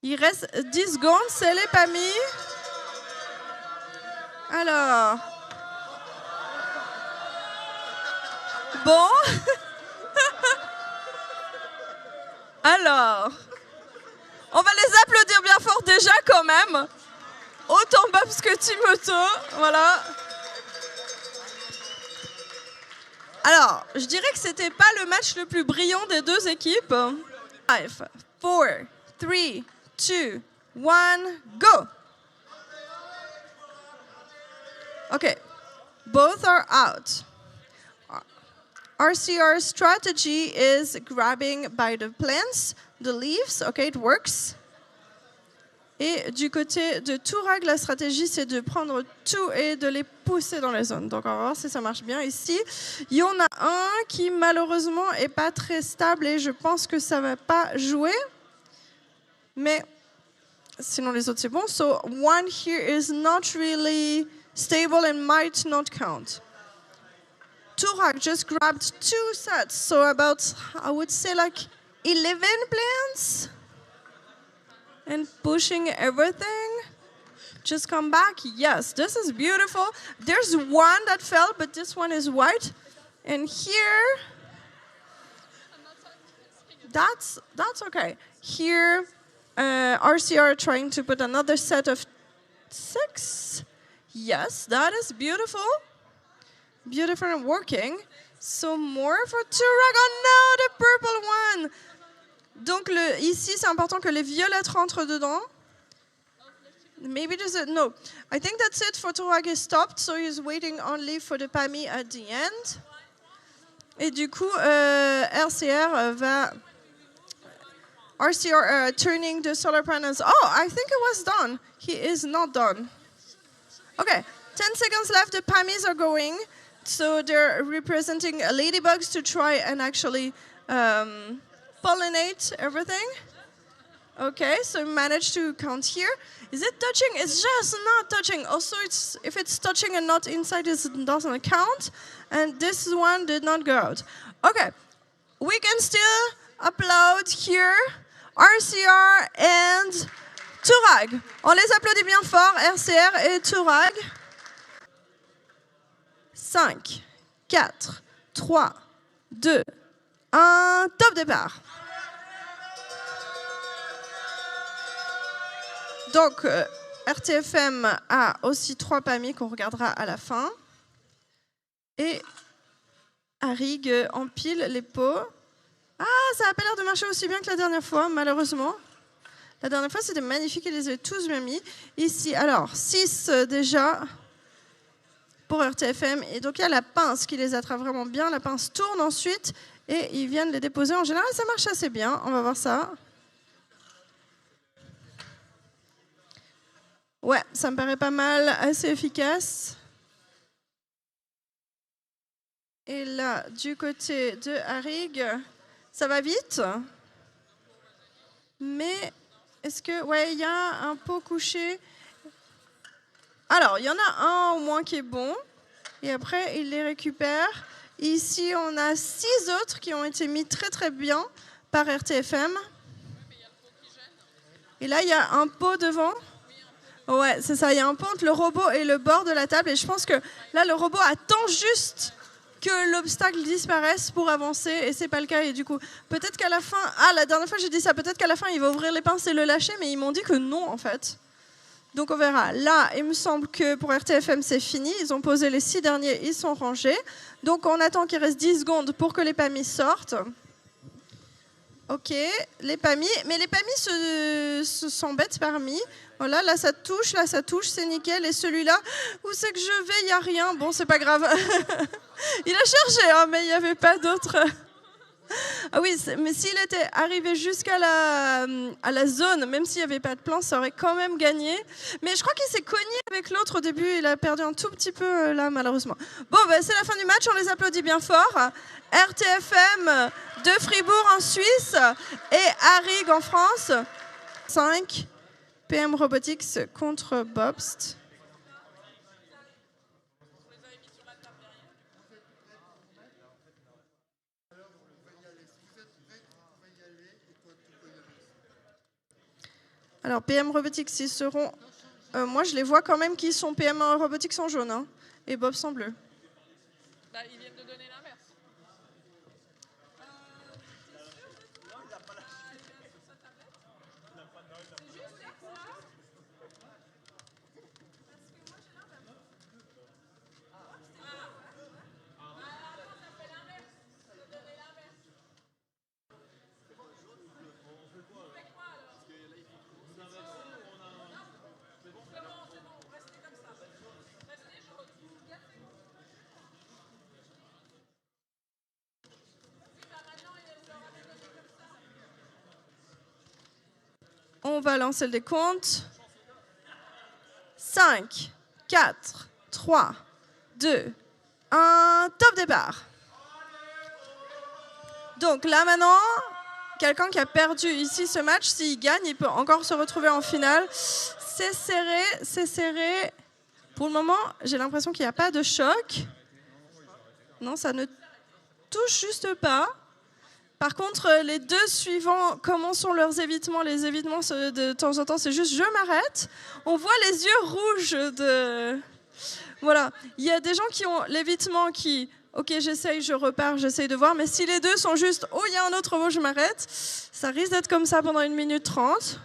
il reste 10 secondes. C'est les pas mis. Alors, bon, alors, on va les applaudir bien fort déjà quand même, autant Babs que Timothée, voilà. Alors, je dirais que c'était pas le match le plus brillant des deux équipes. 5, 4, 3, 2, 1, go! Okay, both are out. RCR's strategy is grabbing by the plants, the leaves. Okay, it works. Et du côté de Tourag, la stratégie, c'est de prendre tout et de les pousser dans les zones. Donc, on va voir si ça marche bien ici. Il y en a un qui, malheureusement, n'est pas très stable et je pense que ça ne va pas jouer. Mais sinon, les autres, c'est bon. So, one here is not really... stable and might not count. Tourag just grabbed 2 sets, so about, I would say, like 11 plants. And pushing everything. Just come back. Yes, this is beautiful. There's one that fell, but this one is white. And here, that's okay. Here, RCR trying to put another set of 6. Yes, that is beautiful. Beautiful and working. So more for Tourag. Oh no, the purple one. Donc ici, c'est important que les violettes rentrent dedans. Maybe there's a... No. I think that's it for Tourag. He stopped, so he's waiting only for the PAMI at the end. Et du coup, RCR va... RCR turning the solar panels. Oh, I think it was done. He is not done. Okay, 10 seconds left. The PAMIs are going. So they're representing ladybugs to try and actually pollinate everything. Okay, so managed to count here. Is it touching? It's just not touching. Also, if it's touching and not inside, it doesn't count. And this one did not go out. Okay, we can still applaud here RCR and Tourag. On les applaudit bien fort, RCR et Tourag. 5, 4, 3, 2, 1, top départ. Donc, RTFM a aussi 3 PAMI qu'on regardera à la fin. Et Arig empile les pots. Ah, ça n'a pas l'air de marcher aussi bien que la dernière fois, malheureusement. La dernière fois, c'était magnifique, ils les avaient tous bien mis. Ici, alors, 6 déjà pour RTFM. Et donc, il y a la pince qui les attrape vraiment bien. La pince tourne ensuite et ils viennent les déposer. En général, ça marche assez bien. On va voir ça. Ouais, ça me paraît pas mal, assez efficace. Et là, du côté de Arig, ça va vite. Mais est-ce que... Ouais, il y a un pot couché. Alors, il y en a un au moins qui est bon. Et après, il les récupère. Ici, on a 6 autres qui ont été mis très très bien par RTFM. Et là, il y a un pot devant. Ouais, c'est ça. Il y a un pot entre le robot et le bord de la table. Et je pense que là, le robot attend juste que l'obstacle disparaisse pour avancer, et c'est pas le cas. Et du coup, peut-être qu'à la fin, la dernière fois j'ai dit ça, peut-être qu'à la fin il va ouvrir les pinces et le lâcher, mais ils m'ont dit que non en fait. Donc on verra. Là, il me semble que pour RTFM c'est fini, ils ont posé les 6 derniers, ils sont rangés. Donc on attend qu'il reste 10 secondes pour que les PAMI sortent. Ok, les PAMI, mais les PAMI s'embêtent parmi. Voilà, là ça touche, c'est nickel. Et celui-là, où c'est que je vais, il n'y a rien. Bon, c'est pas grave. Il a cherché, hein, mais il n'y avait pas d'autre. Ah oui, mais s'il était arrivé jusqu'à à la zone, même s'il n'y avait pas de plan, ça aurait quand même gagné. Mais je crois qu'il s'est cogné avec l'autre au début. Il a perdu un tout petit peu là, malheureusement. Bon, c'est la fin du match. On les applaudit bien fort. RTFM de Fribourg en Suisse et Arig en France. 5. PM Robotics contre Bobst. Alors, PM Robotics, ils seront... moi, je les vois quand même qu'ils sont PM Robotics en jaune, hein, et Bobst en bleu. Bah, ils viennent de donner l'inverse. On va lancer le décompte. 5, 4, 3, 2, 1, top départ. Donc là maintenant, quelqu'un qui a perdu ici ce match, s'il gagne, il peut encore se retrouver en finale. C'est serré, c'est serré. Pour le moment, j'ai l'impression qu'il n'y a pas de choc. Non, ça ne touche juste pas. Par contre, les deux suivants, comment sont leurs évitements? Les évitements, de temps en temps, c'est juste je m'arrête. On voit les yeux rouges de... Voilà. Il y a des gens qui ont l'évitement qui... Ok, j'essaye, je repars, j'essaye de voir. Mais si les deux sont juste oh, il y a un autre robot, je m'arrête, ça risque d'être comme ça pendant 1 minute 30.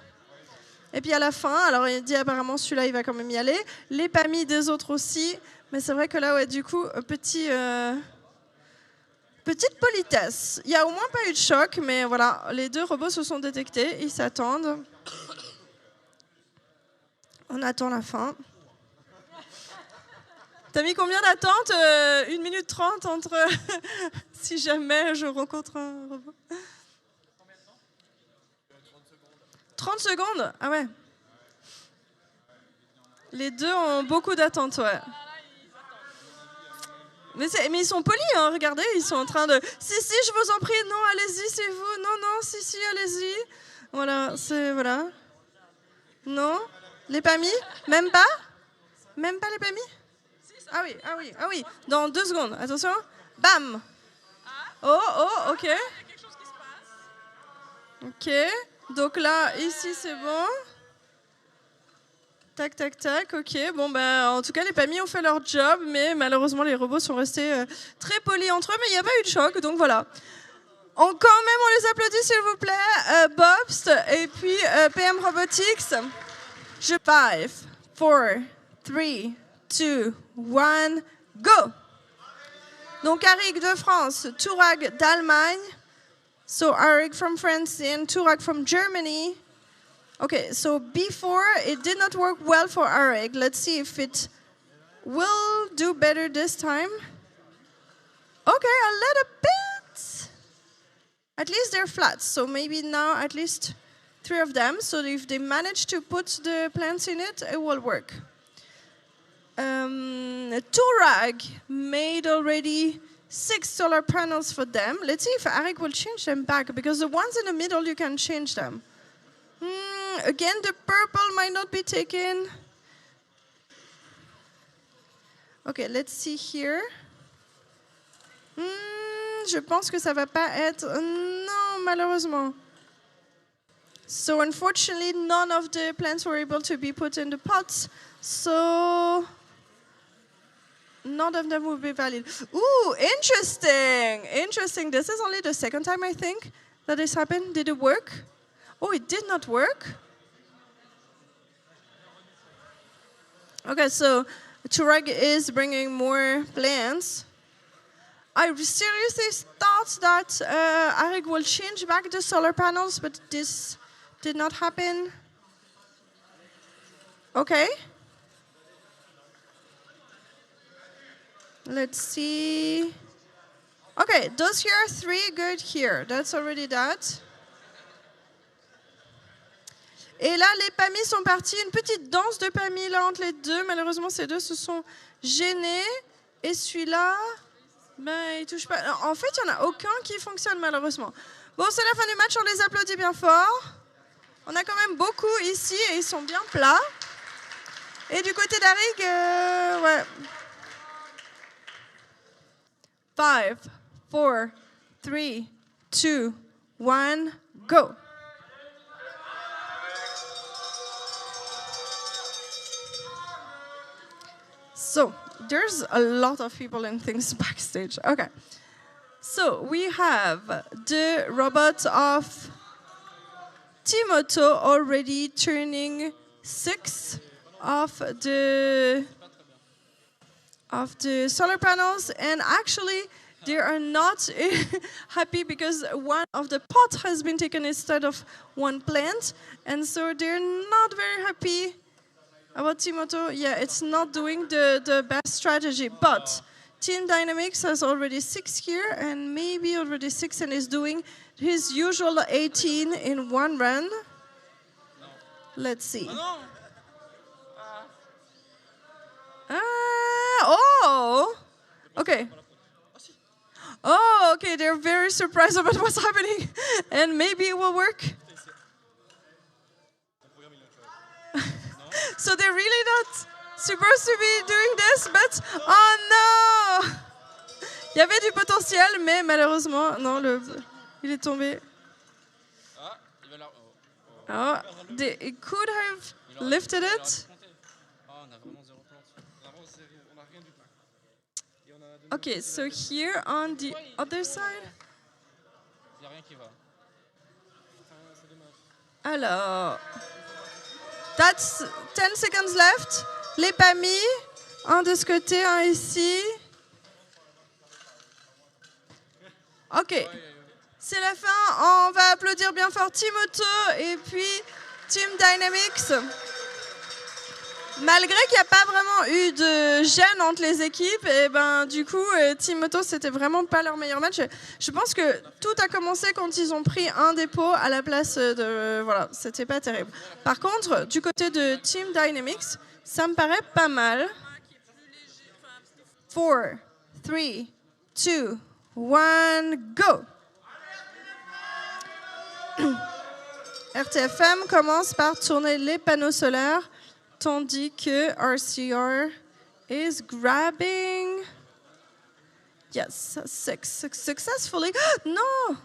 Et puis à la fin, alors il dit apparemment celui-là, il va quand même y aller. Les PAMI des autres aussi. Mais c'est vrai que là, ouais, du coup, petite politesse. Il n'y a au moins pas eu de choc, mais voilà, les deux robots se sont détectés, ils s'attendent. On attend la fin. T'as mis combien d'attente 1 minute 30 entre si jamais je rencontre un robot. 30 secondes? Ah ouais. Les deux ont beaucoup d'attente, ouais. Mais ils sont polis, hein, regardez, ils sont en train de... Si, je vous en prie, non, allez-y, c'est vous. Non, si, allez-y. Voilà, c'est... Voilà. Non? Les PAMI? Même pas? Même pas les PAMI? Ah oui. Dans 2 secondes, attention. Bam! Oh, ok. Il y a quelque chose qui se passe. Ok. Donc là, ici, c'est bon. Tac, ok. Bon, en tout cas, les PAMI ont fait leur job, mais malheureusement, les robots sont restés très polis entre eux, mais il n'y a pas eu de choc, donc voilà. Quand même, on les applaudit, s'il vous plaît. Bobst et puis PM Robotics. 5, 4, 3, 2, 1, go! Donc, Arig de France, Tourag d'Allemagne. So, Arig from France and Tourag from Germany. Okay, so before it did not work well for Arig. Let's see if it will do better this time. Okay, a little bit. At least they're flat, so maybe now at least 3 of them. So if they manage to put the plants in it, it will work. Tourag made already 6 solar panels for them. Let's see if Arig will change them back, because the ones in the middle, you can change them. Again, the purple might not be taken. Okay, let's see here. Je pense que ça va pas être... Non, malheureusement. So, unfortunately, none of the plants were able to be put in the pots. So, none of them will be valid. Ooh, interesting. Interesting. This is only the second time, I think, that this happened. Did it work? Oh, it did not work? Okay, so Chirag is bringing more plants. I seriously thought that Arik will change back the solar panels, but this did not happen. Okay. Let's see. Okay, those here are 3 good here. That's already that. Et là, les PAMI sont partis. Une petite danse de PAMI là entre les deux. Malheureusement, ces deux se sont gênés. Et celui-là, ben, il touche pas. En fait, il n'y en a aucun qui fonctionne malheureusement. Bon, c'est la fin du match. On les applaudit bien fort. On a quand même beaucoup ici et ils sont bien plats. Et du côté d'Arig, ouais. 5, 4, 3, 2, 1, go. So, there's a lot of people and things backstage. Okay. So, we have the robot of Timoto already turning 6 of the solar panels, and actually they are not happy because one of the pot has been taken instead of one plant, and so they're not very happy about Timoto. Yeah, it's not doing the best strategy, but Team Dynamics has already 6 here, and maybe already 6, and is doing his usual 18 in one run. Let's see. Oh, okay. Oh, okay, they're very surprised about what's happening, and maybe it will work. So they're really not supposed to be doing this, but oh no! Il y avait du potentiel, mais malheureusement, non, il est tombé. Oh, it could have lifted it. Okay, so here on the other side. Alors, that's 10 seconds left. Les PAMI, un de ce côté, un ici. Ok, c'est la fin. On va applaudir bien fort Timoto et puis Team Dynamics. Malgré qu'il n'y a pas vraiment eu de gêne entre les équipes, et ben du coup, Timoto, c'était vraiment pas leur meilleur match. Je pense que tout a commencé quand ils ont pris un dépôt à la place de... Voilà, c'était pas terrible. Par contre, du côté de Team Dynamics, ça me paraît pas mal. 4, 3, 2, 1, go! RTFM commence par tourner les panneaux solaires, tandis que RCR is grabbing. Yes, successfully. No!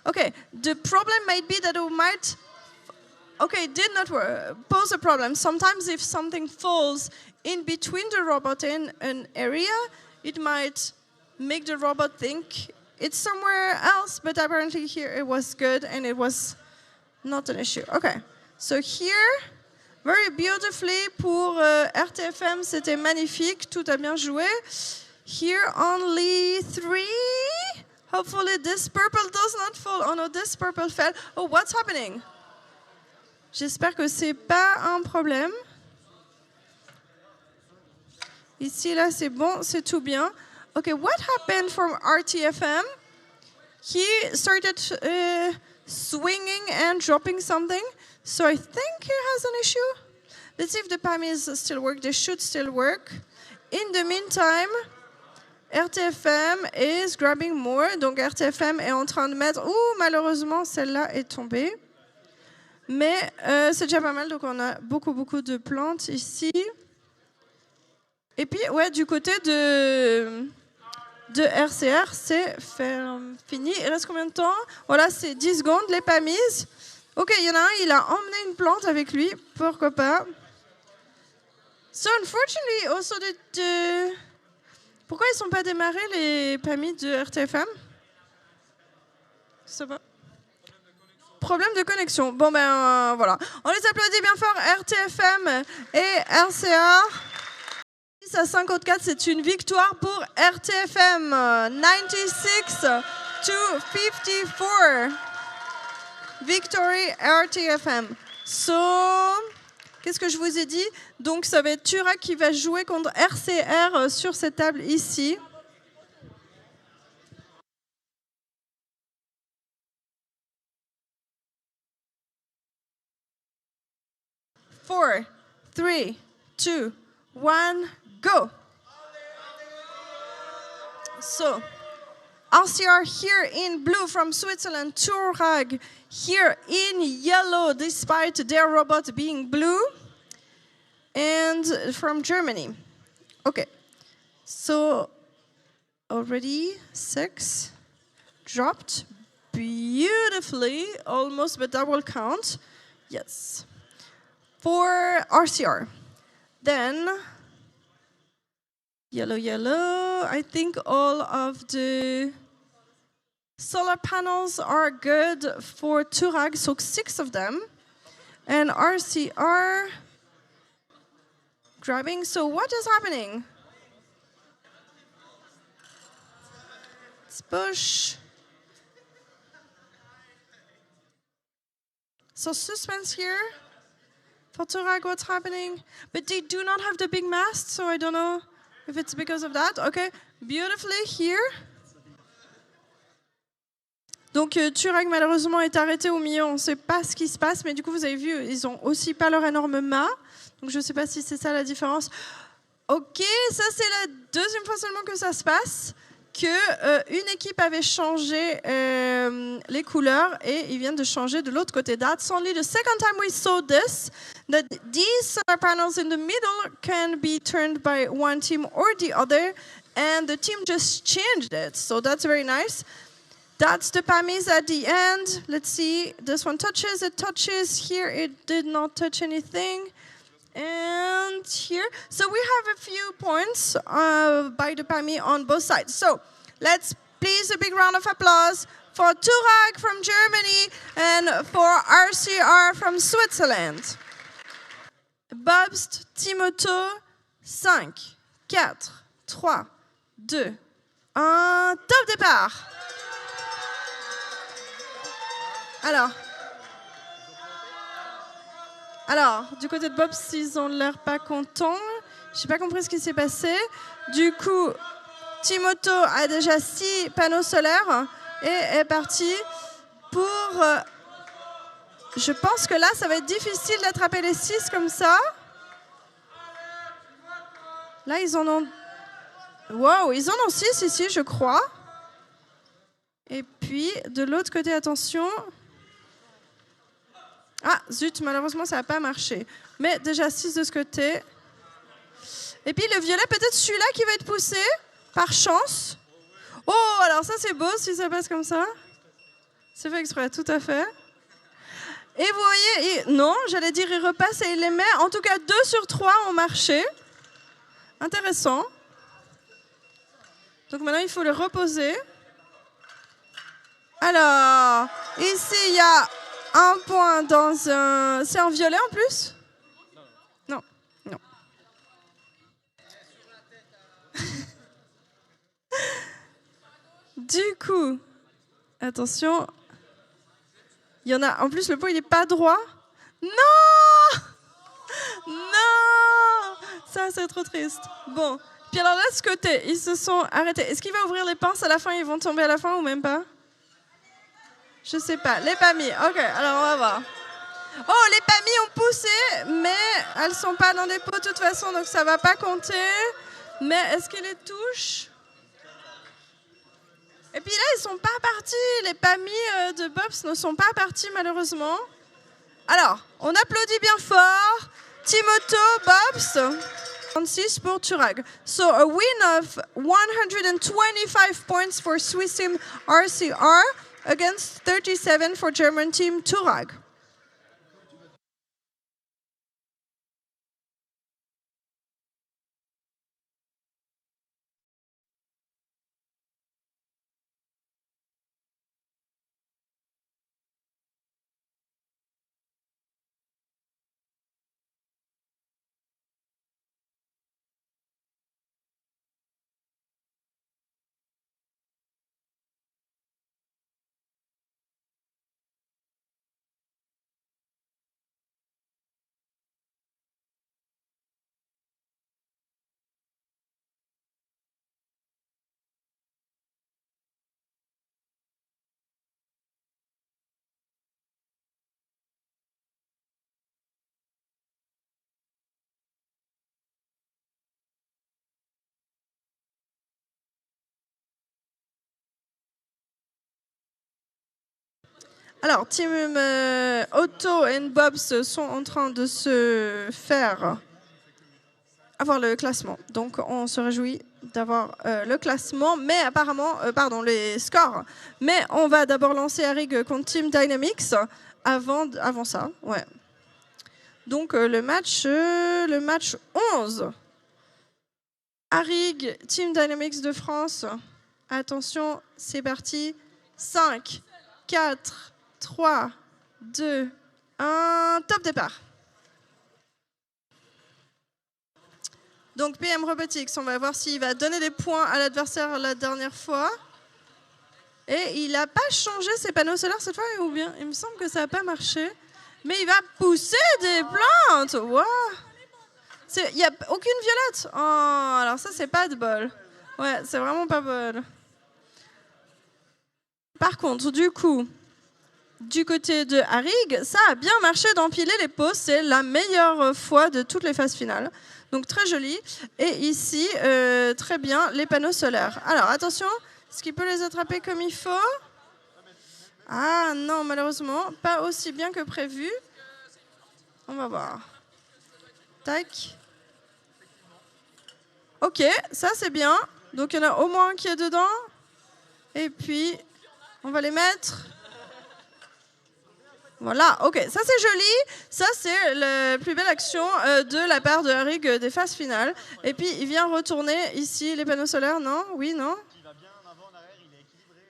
Okay, the problem might be that it might... Okay, it did not pose a problem. Sometimes if something falls in between the robot and an area, it might make the robot think it's somewhere else, but apparently here it was good and it was not an issue. Okay, so here, very beautifully pour RTFM, c'était magnifique, tout a bien joué. Here only 3. Hopefully this purple does not fall. Oh no, this purple fell. Oh, what's happening? J'espère que c'est pas un problème. Ici, là, c'est bon, c'est tout bien. Okay, what happened from RTFM? He started swinging and dropping something. So I think he has an issue. Let's see if the PAMIs still work. They should still work. In the meantime, RTFM is grabbing more. Donc RTFM est en train de mettre... Ouh, malheureusement, celle-là est tombée. Mais c'est déjà pas mal. Donc on a beaucoup de plantes ici. Et puis, ouais, du côté de RCR, c'est fini. Il reste combien de temps? Voilà, c'est 10 secondes, les PAMIs. Ok, il y en a un, il a emmené une plante avec lui. Pourquoi pas? So, unfortunately, also Pourquoi ils ne sont pas démarrés, les PAMI de RTFM? Ça va? Problème de connexion. Bon ben voilà. On les applaudit bien fort, RTFM et RCA. 6 à 54, c'est une victoire pour RTFM. 96 to 54. Victory RTFM. So, qu'est-ce que je vous ai dit? Donc ça va être Turac qui va jouer contre RCR sur cette table ici. Four, 3, 2, 1, go. So, RCR here in blue from Switzerland, Turag here in yellow despite their robot being blue, and from Germany. Okay, so already 6 dropped beautifully, almost, but that will count. Yes. For RCR. Then, yellow, yellow. I think all of the solar panels are good for Turag, so 6 of them. And RCR grabbing. So what is happening? Let's push. So suspense here. For Turag, what's happening? But they do not have the big mast, so I don't know if it's because of that. Okay, beautifully here. Donc Turag malheureusement est arrêté au milieu, on ne sait pas ce qui se passe, mais du coup vous avez vu, ils ont aussi pas leur énorme mât, donc je ne sais pas si c'est ça la différence. Ok, ça c'est la deuxième fois seulement que ça se passe, que une équipe avait changé les couleurs et ils viennent de changer de l'autre côté. That's only the second time we saw this, that these solar panels in the middle can be turned by one team or the other, and the team just changed it, so that's very nice. That's the PAMIs at the end. Let's see, this one touches, it touches. Here it did not touch anything. And here, so we have a few points by the PAMI on both sides. So let's please a big round of applause for Turag from Germany and for RCR from Switzerland. Bobst, Timoto, 5, 4, 3, 2, 1, top départ. Alors, du côté de Bob, ils ont l'air pas contents. Je n'ai pas compris ce qui s'est passé. Du coup, Timoto a déjà 6 panneaux solaires et est parti pour... je pense que là, ça va être difficile d'attraper les 6 comme ça. Là, ils en ont... Wow, ils en ont 6 ici, je crois. Et puis, de l'autre côté, attention... Ah, zut, malheureusement, ça n'a pas marché. Mais déjà 6 de ce côté. Et puis le violet, peut-être celui-là qui va être poussé, par chance. Oh, alors ça, c'est beau si ça passe comme ça. C'est fait exprès, tout à fait. Et vous voyez, non, j'allais dire, il repasse et il les met. En tout cas, 2 sur 3 ont marché. Intéressant. Donc maintenant, il faut le reposer. Alors, ici, il y a... un point dans un... C'est en violet en plus? Non, non. Du coup, attention. Il y en a... En plus, le pot, il n'est pas droit. Non! Non! Ça, c'est trop triste. Bon. Puis alors là, de ce côté, ils se sont arrêtés. Est-ce qu'il va ouvrir les pinces à la fin? Ils vont tomber à la fin ou même pas? Je sais pas, les PAMI. Ok, alors on va voir. Oh, les PAMI ont poussé, mais elles sont pas dans des pots de toute façon, donc ça va pas compter. Mais est-ce qu'ils les touchent? Et puis là, ils sont pas partis. Les PAMI de Bobs ne sont pas partis, malheureusement. Alors, on applaudit bien fort. Timoto, Bobs. 36 pour Turag. So a win of 125 points for Swiss team RCR. Against 37 for German team Turag. Alors, Team Otto et Bobs sont en train de se faire avoir le classement. Donc, on se réjouit d'avoir le classement, mais apparemment, les scores. Mais on va d'abord lancer Arig contre Team Dynamics avant ça. Ouais. Donc, le match 11. Arig, Team Dynamics de France. Attention, c'est parti. 5, 4, 3, 2, 1, top départ. Donc PM Robotics, on va voir s'il va donner des points à l'adversaire la dernière fois. Et il n'a pas changé ses panneaux solaires cette fois, ou bien il me semble que ça n'a pas marché. Mais il va pousser des plantes. Wow. Il n'y a aucune violette. Oh, alors ça, c'est pas de bol. Ouais, c'est vraiment pas bol. Par contre, du coup, du côté de Arig, ça a bien marché d'empiler les pots. C'est la meilleure fois de toutes les phases finales. Donc très joli. Et ici, très bien, les panneaux solaires. Alors attention, est-ce qu'il peut les attraper comme il faut? Ah non, malheureusement, pas aussi bien que prévu. On va voir. Tac. Ok, ça c'est bien. Donc il y en a au moins un qui est dedans. Et puis, on va les mettre. Voilà, ok, ça c'est joli. Ça c'est la plus belle action de la part de Arig des phases finales. Et puis il vient retourner ici les panneaux solaires, non? Oui, non? Il va bien en avant, en arrière, il est équilibré.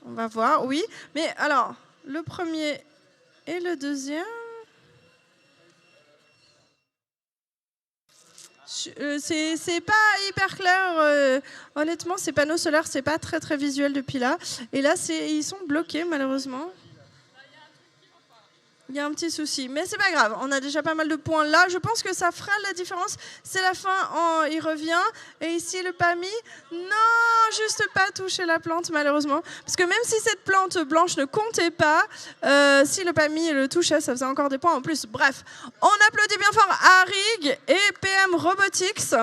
On va voir, oui. Mais alors, le premier et le deuxième... c'est pas hyper clair. Honnêtement, ces panneaux solaires, c'est pas très très visuel depuis là. Et là, ils sont bloqués malheureusement. Il y a un petit souci, mais c'est pas grave. On a déjà pas mal de points là. Je pense que ça fera la différence. C'est la fin, il revient. Et ici, le PAMI, non, juste pas toucher la plante, malheureusement. Parce que même si cette plante blanche ne comptait pas, si le PAMI le touchait, ça faisait encore des points en plus. Bref, on applaudit bien fort Arig et PM Robotics.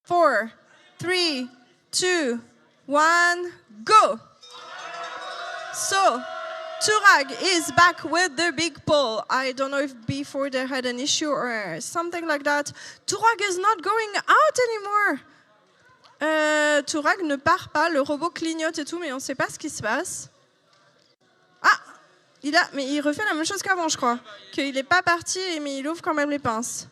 Four, 3, 2, 1, go! So, Turag is back with the big pole. I don't know if before they had an issue or something like that. Turag is not going out anymore. Turag ne part pas, le robot clignote et tout, mais on ne sait pas ce qui se passe. Ah, mais il refait la même chose qu'avant, je crois. Qu'il n'est pas parti, mais il ouvre quand même les pinces.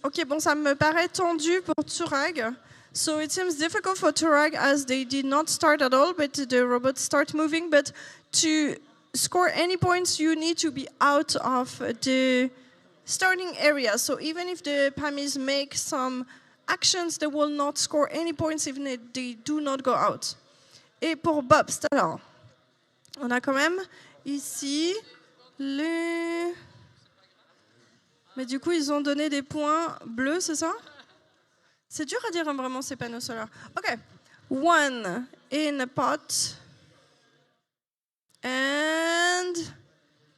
Ok, bon, ça me paraît tendu pour Turag. So it seems difficult for Turag as they did not start at all, but the robots start moving. But to score any points, you need to be out of the starting area. So even if the PAMIs make some actions, they will not score any points even if they do not go out. Et pour Bobs, alors, on a quand même ici les... Mais du coup, ils ont donné des points bleus, c'est ça? C'est dur à dire vraiment ces panneaux solaires. Ok. One in a pot. And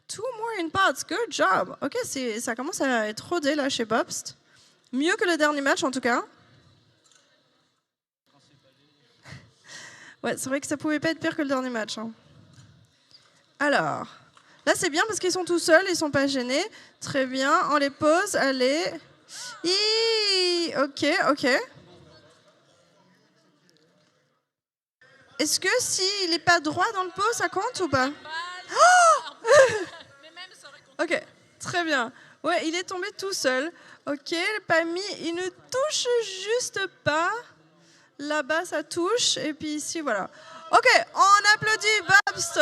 two more in pots. Good job. Ok, ça commence à être rodé là chez Bobst. Mieux que le dernier match en tout cas. Ouais, c'est vrai que ça pouvait pas être pire que le dernier match. Hein. Alors... Là, c'est bien parce qu'ils sont tout seuls, ils sont pas gênés. Très bien, on les pose, allez. Ok, ok. Est-ce que s'il n'est pas droit dans le pot, ça compte ou pas? Oh ok, très bien. Ouais, il est tombé tout seul. Ok, le PAMI, il ne touche juste pas. Là-bas, ça touche. Et puis ici, voilà. Ok, on applaudit Bobst.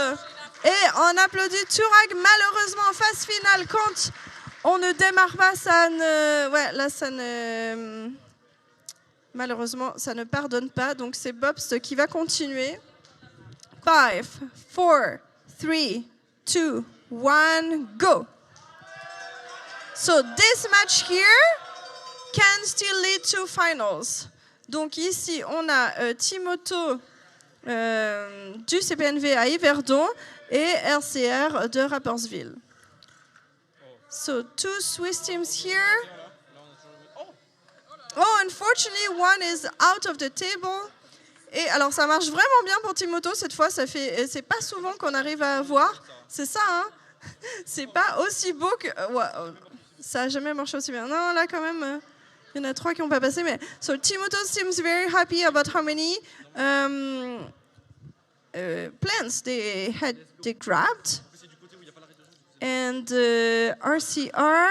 Et on applaudit Turag, malheureusement en phase finale contre On ne démarre pas, ça ne... Ouais, là, ça ne... Malheureusement, ça ne pardonne pas. Donc, c'est Bobst qui va continuer. 5, 4, 3, 2, 1, go! So, this match here can still lead to finals. Donc, ici, on a Timoto du CPNV à Yverdon et RCR de Rapperswil. So, 2 Swiss teams here. Oh, unfortunately, one is out of the table. Et alors, ça marche vraiment bien pour Timoto cette fois. C'est pas souvent qu'on arrive à voir. C'est ça, hein? C'est pas aussi beau que. Ouais, ça a jamais marché aussi bien. Non, là, quand même, il y en a 3 qui n'ont pas passé. Mais so Timoto seems very happy about how many plants they grabbed, and RCR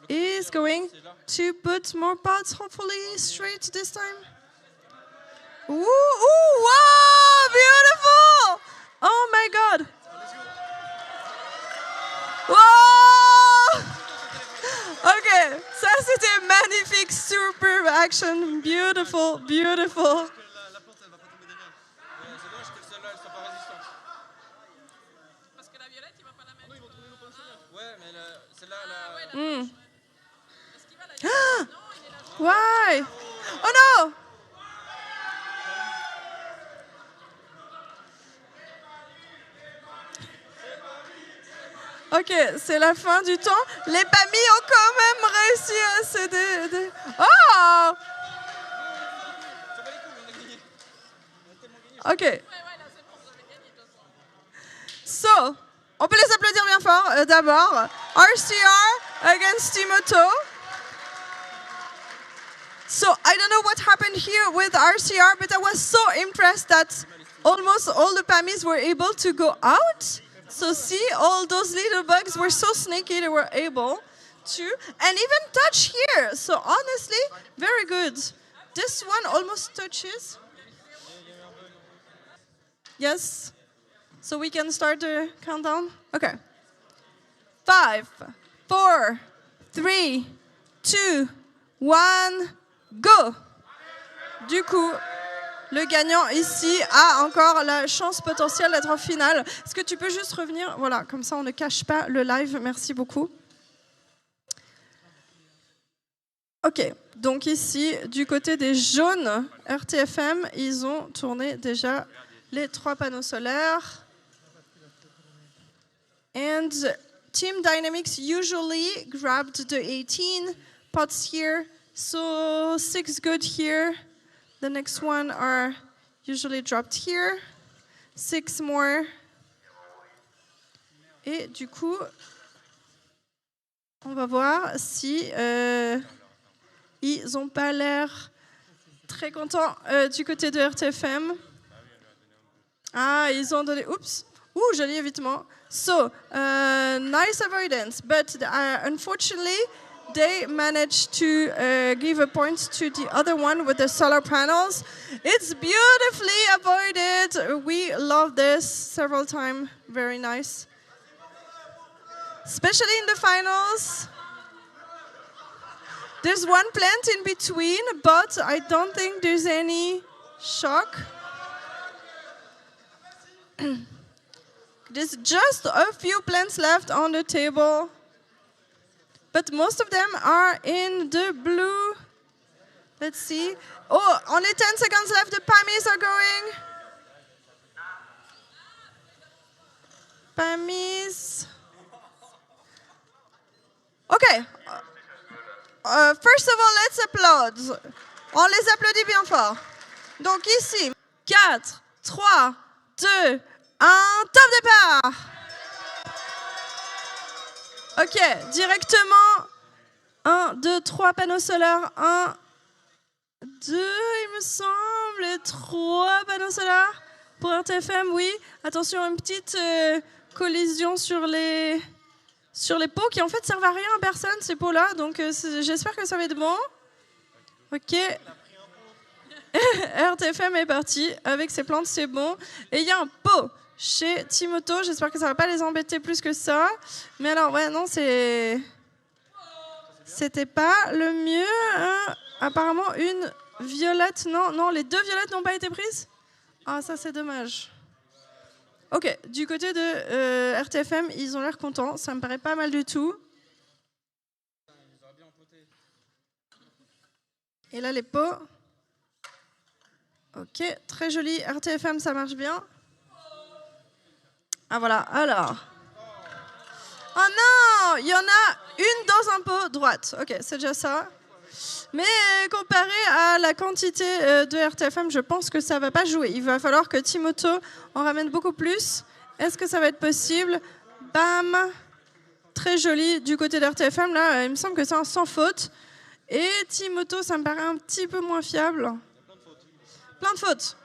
is going to put more pots, hopefully straight this time. Ooh, ooh, wow, beautiful! Oh my God! Wow! Ok, ça c'était magnifique, superb action, beautiful, beautiful. La plante, elle va pas tomber des mains. C'est dommage que celle-là, elle soit pas résistante. Parce que la violette, il va pas la mettre. Non, ils vont trouver nos pensionnaires. Ouais, mais celle-là, Ouais, la Mm. Est-ce qu'il va la Non, il est là. Why? Oh no! Ok, c'est la fin du temps. Les Pamis ont quand même réussi à se... Oh! Ok. Ouais, là, c'est bon, vous avez gagné, de toute façon. So, on peut les applaudir bien fort d'abord. RCR against Timoto. So, I don't know what happened here with RCR, but I was so impressed that almost all the Pamis were able to go out. So, see, all those little bugs were so sneaky, they were able to, and even touch here. So, honestly, very good. This one almost touches. Yes? So we can start the countdown? Okay. 5, 4, 3, 2, 1, go! Du coup, le gagnant ici a encore la chance potentielle d'être en finale. Est-ce que tu peux juste revenir? Voilà, comme ça on ne cache pas le live. Merci beaucoup. Ok, donc ici, du côté des jaunes, RTFM, ils ont tourné déjà les 3 panneaux solaires. And Team Dynamics usually grabbed the 18 pots here. So 6 good here. The next one are usually dropped here. 6 more. Et du coup, on va voir si ils n'ont pas l'air très contents du côté de RTFM. Ah, ils ont donné... Oups. Ouh, joli évitement. So, nice avoidance. But unfortunately, they managed to give a point to the other one with the solar panels. It's beautifully avoided. We love this several times. Very nice. Especially in the finals. There's one plant in between, but I don't think there's any shock. There's just a few plants left on the table, but most of them are in the blue. Let's see. Oh, only 10 seconds left. The Pamis are going. Pamis. Okay. First of all, let's applaud. On les applaudit bien fort. Donc ici, 4, 3, 2, 1, top départ. Ok, directement, 1, 2, 3 panneaux solaires, 1, 2, il me semble, 3 panneaux solaires pour RTFM, oui. Attention, une petite collision sur les pots qui en fait servent à rien à personne, ces pots-là, donc j'espère que ça va être bon. Ok. RTFM est parti avec ses plantes, c'est bon. Et il y a un pot chez Timoto, j'espère que ça va pas les embêter plus que ça. Mais alors, ouais, non, c'est C'était pas le mieux. Apparemment, une violette. Non, les deux violettes n'ont pas été prises. Ah, ça, c'est dommage. Ok, du côté de RTFM, ils ont l'air contents. Ça me paraît pas mal du tout. Et là, les pots. Ok, très joli. RTFM, ça marche bien. Ah, voilà. Alors. Oh non, il y en a une dans un pot droite. Ok, c'est déjà ça. Mais comparé à la quantité de RTFM, je pense que ça ne va pas jouer. Il va falloir que Timoto en ramène beaucoup plus. Est-ce que ça va être possible? Bam. Très joli du côté de RTFM. Là, il me semble que c'est un sans faute. Et Timoto, ça me paraît un petit peu moins fiable. Plein de fautes.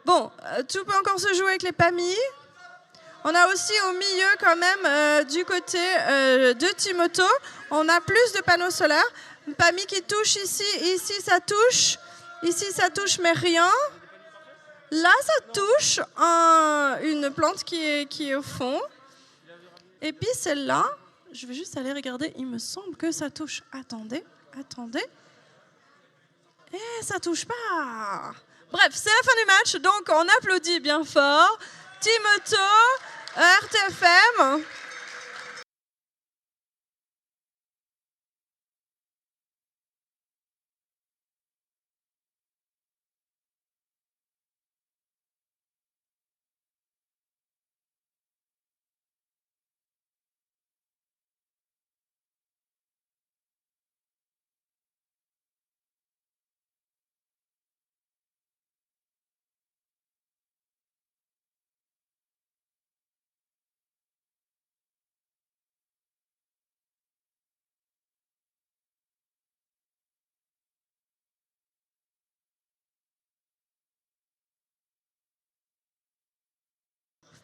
Bon, tout peut encore se jouer avec les PAMI. On a aussi au milieu quand même, du côté de Timoto, on a plus de panneaux solaires. PAMI qui touche ici ça touche mais rien. Là, ça touche une plante qui est au fond. Et puis celle-là, je vais juste aller regarder, il me semble que ça touche. Attendez. Et ça touche pas. Bref, c'est la fin du match, donc on applaudit bien fort. Timoto, RTFM.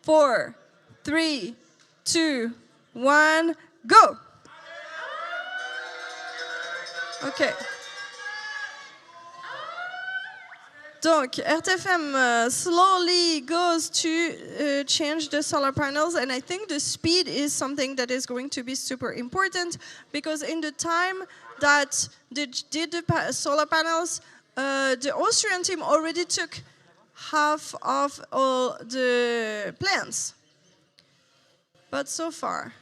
Four, 3, 2, 1, go! Ok. Donc, RTFM slowly goes to change the solar panels, and I think the speed is something that is going to be super important, because in the time that they did the solar panels, the Austrian team already took half of all the plants. But so far,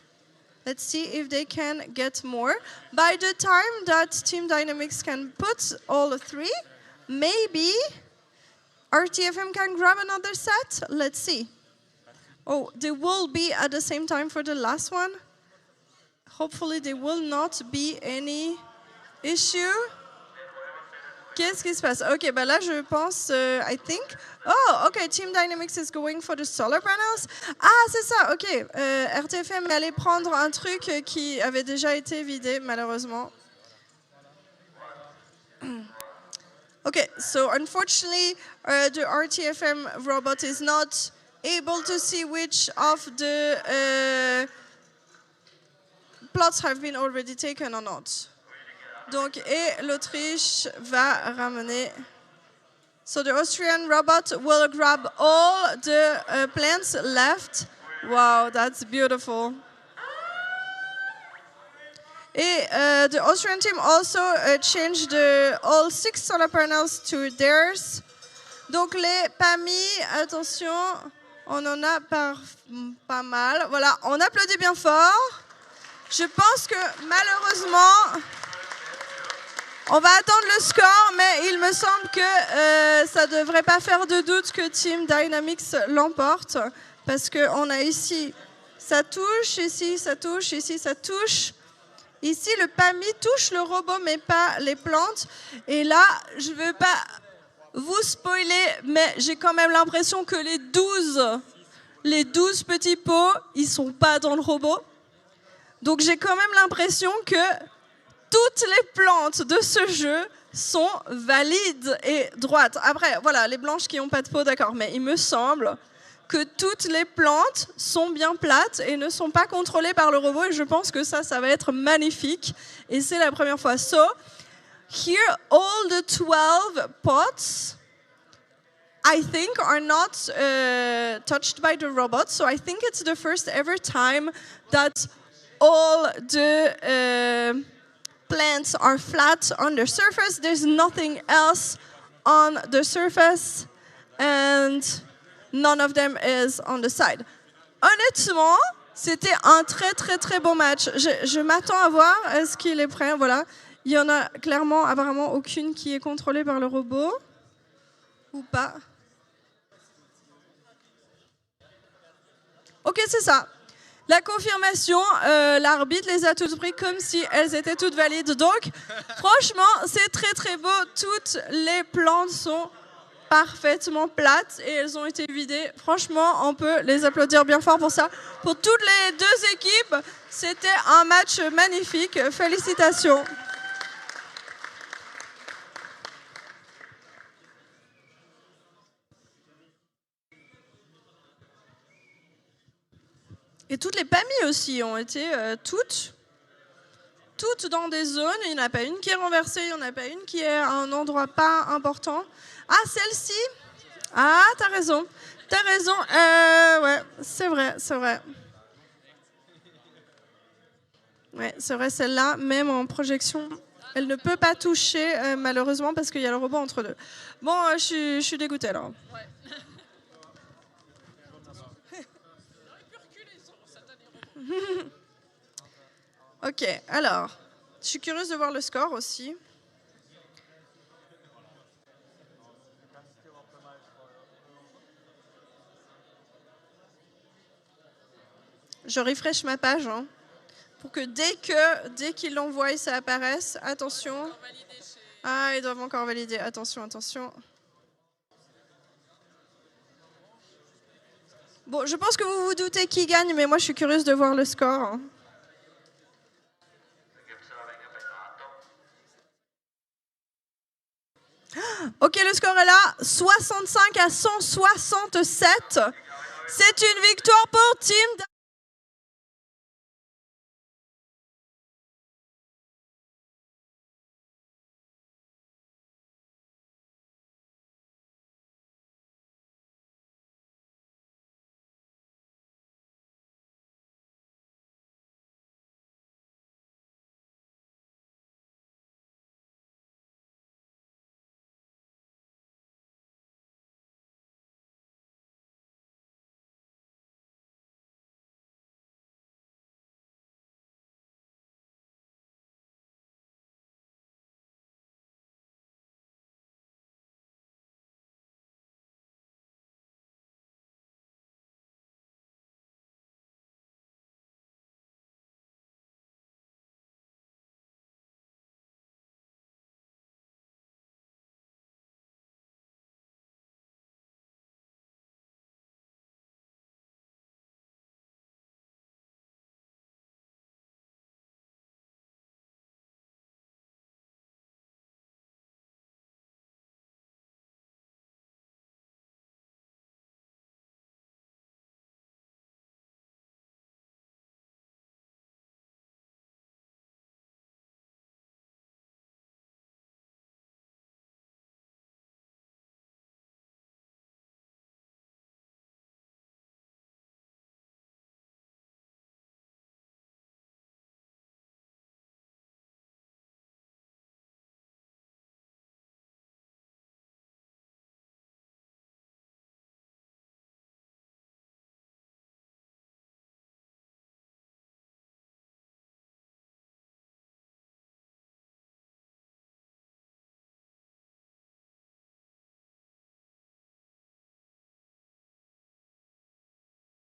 let's see if they can get more. By the time that Team Dynamics can put all three, maybe RTFM can grab another set. Let's see. Oh, they will be at the same time for the last one. Hopefully there will not be any issue. Qu'est-ce qui se passe? Ok, bah là je pense, I think. Oh, ok, Team Dynamics is going for the solar panels. Ah, c'est ça, ok. RTFM est allé prendre un truc qui avait déjà été vidé, malheureusement. Okay, so unfortunately, the RTFM robot is not able to see which of the plots have been already taken or not. Donc, et l'Autriche va ramener. So the Austrian robot will grab all the plants left. Wow, that's beautiful. Et the Austrian team also changed all 6 solar panels to theirs. Donc les PAMI, attention, on en a pas mal. Voilà, on applaudit bien fort. Je pense que malheureusement, on va attendre le score, mais il me semble que ça ne devrait pas faire de doute que Team Dynamics l'emporte. Parce qu'on a ici, ça touche, ici, ça touche, ici, ça touche. Ici, le PAMI touche le robot, mais pas les plantes. Et là, je ne veux pas vous spoiler, mais j'ai quand même l'impression que les 12 petits pots, ils ne sont pas dans le robot. Donc j'ai quand même l'impression que toutes les plantes de ce jeu sont valides et droites. Après, voilà, les blanches qui n'ont pas de pot, d'accord, mais il me semble que toutes les plantes sont bien plates et ne sont pas contrôlées par le robot, et je pense que ça va être magnifique, et c'est la première fois. So, here, all the 12 pots, I think, are not touched by the robot, so I think it's the first ever time that all the plants are flat on the surface. There's nothing else on the surface and none of them is on the side. Honnêtement, c'était un très très très bon match. Je m'attends à voir, est-ce qu'il est prêt? Voilà. Il y en a clairement, apparemment, aucune qui est contrôlée par le robot. Ou pas. Ok, c'est ça. La confirmation, l'arbitre les a toutes prises comme si elles étaient toutes valides. Donc, franchement, c'est très très beau. Toutes les plantes sont parfaitement plates et elles ont été vidées. Franchement, on peut les applaudir bien fort pour ça. Pour toutes les deux équipes, c'était un match magnifique. Félicitations. Et toutes les PAMI aussi ont été toutes dans des zones. Il n'y en a pas une qui est renversée, il n'y en a pas une qui est à un endroit pas important. Ah, celle-ci. Ah, t'as raison. T'as raison. Ouais, c'est vrai, c'est vrai. Ouais, c'est vrai, celle-là, même en projection, elle ne peut pas toucher, malheureusement, parce qu'il y a le robot entre deux. Bon, je suis dégoûtée alors. Ouais. Ok, alors, je suis curieuse de voir le score aussi. Je refresh ma page hein, pour que dès qu'ils l'envoient, ça apparaisse. Attention. Ah, ils doivent encore valider. Attention, attention. Bon, je pense que vous vous doutez qui gagne, mais moi je suis curieuse de voir le score. Ok, le score est là, 65 à 167. C'est une victoire pour Team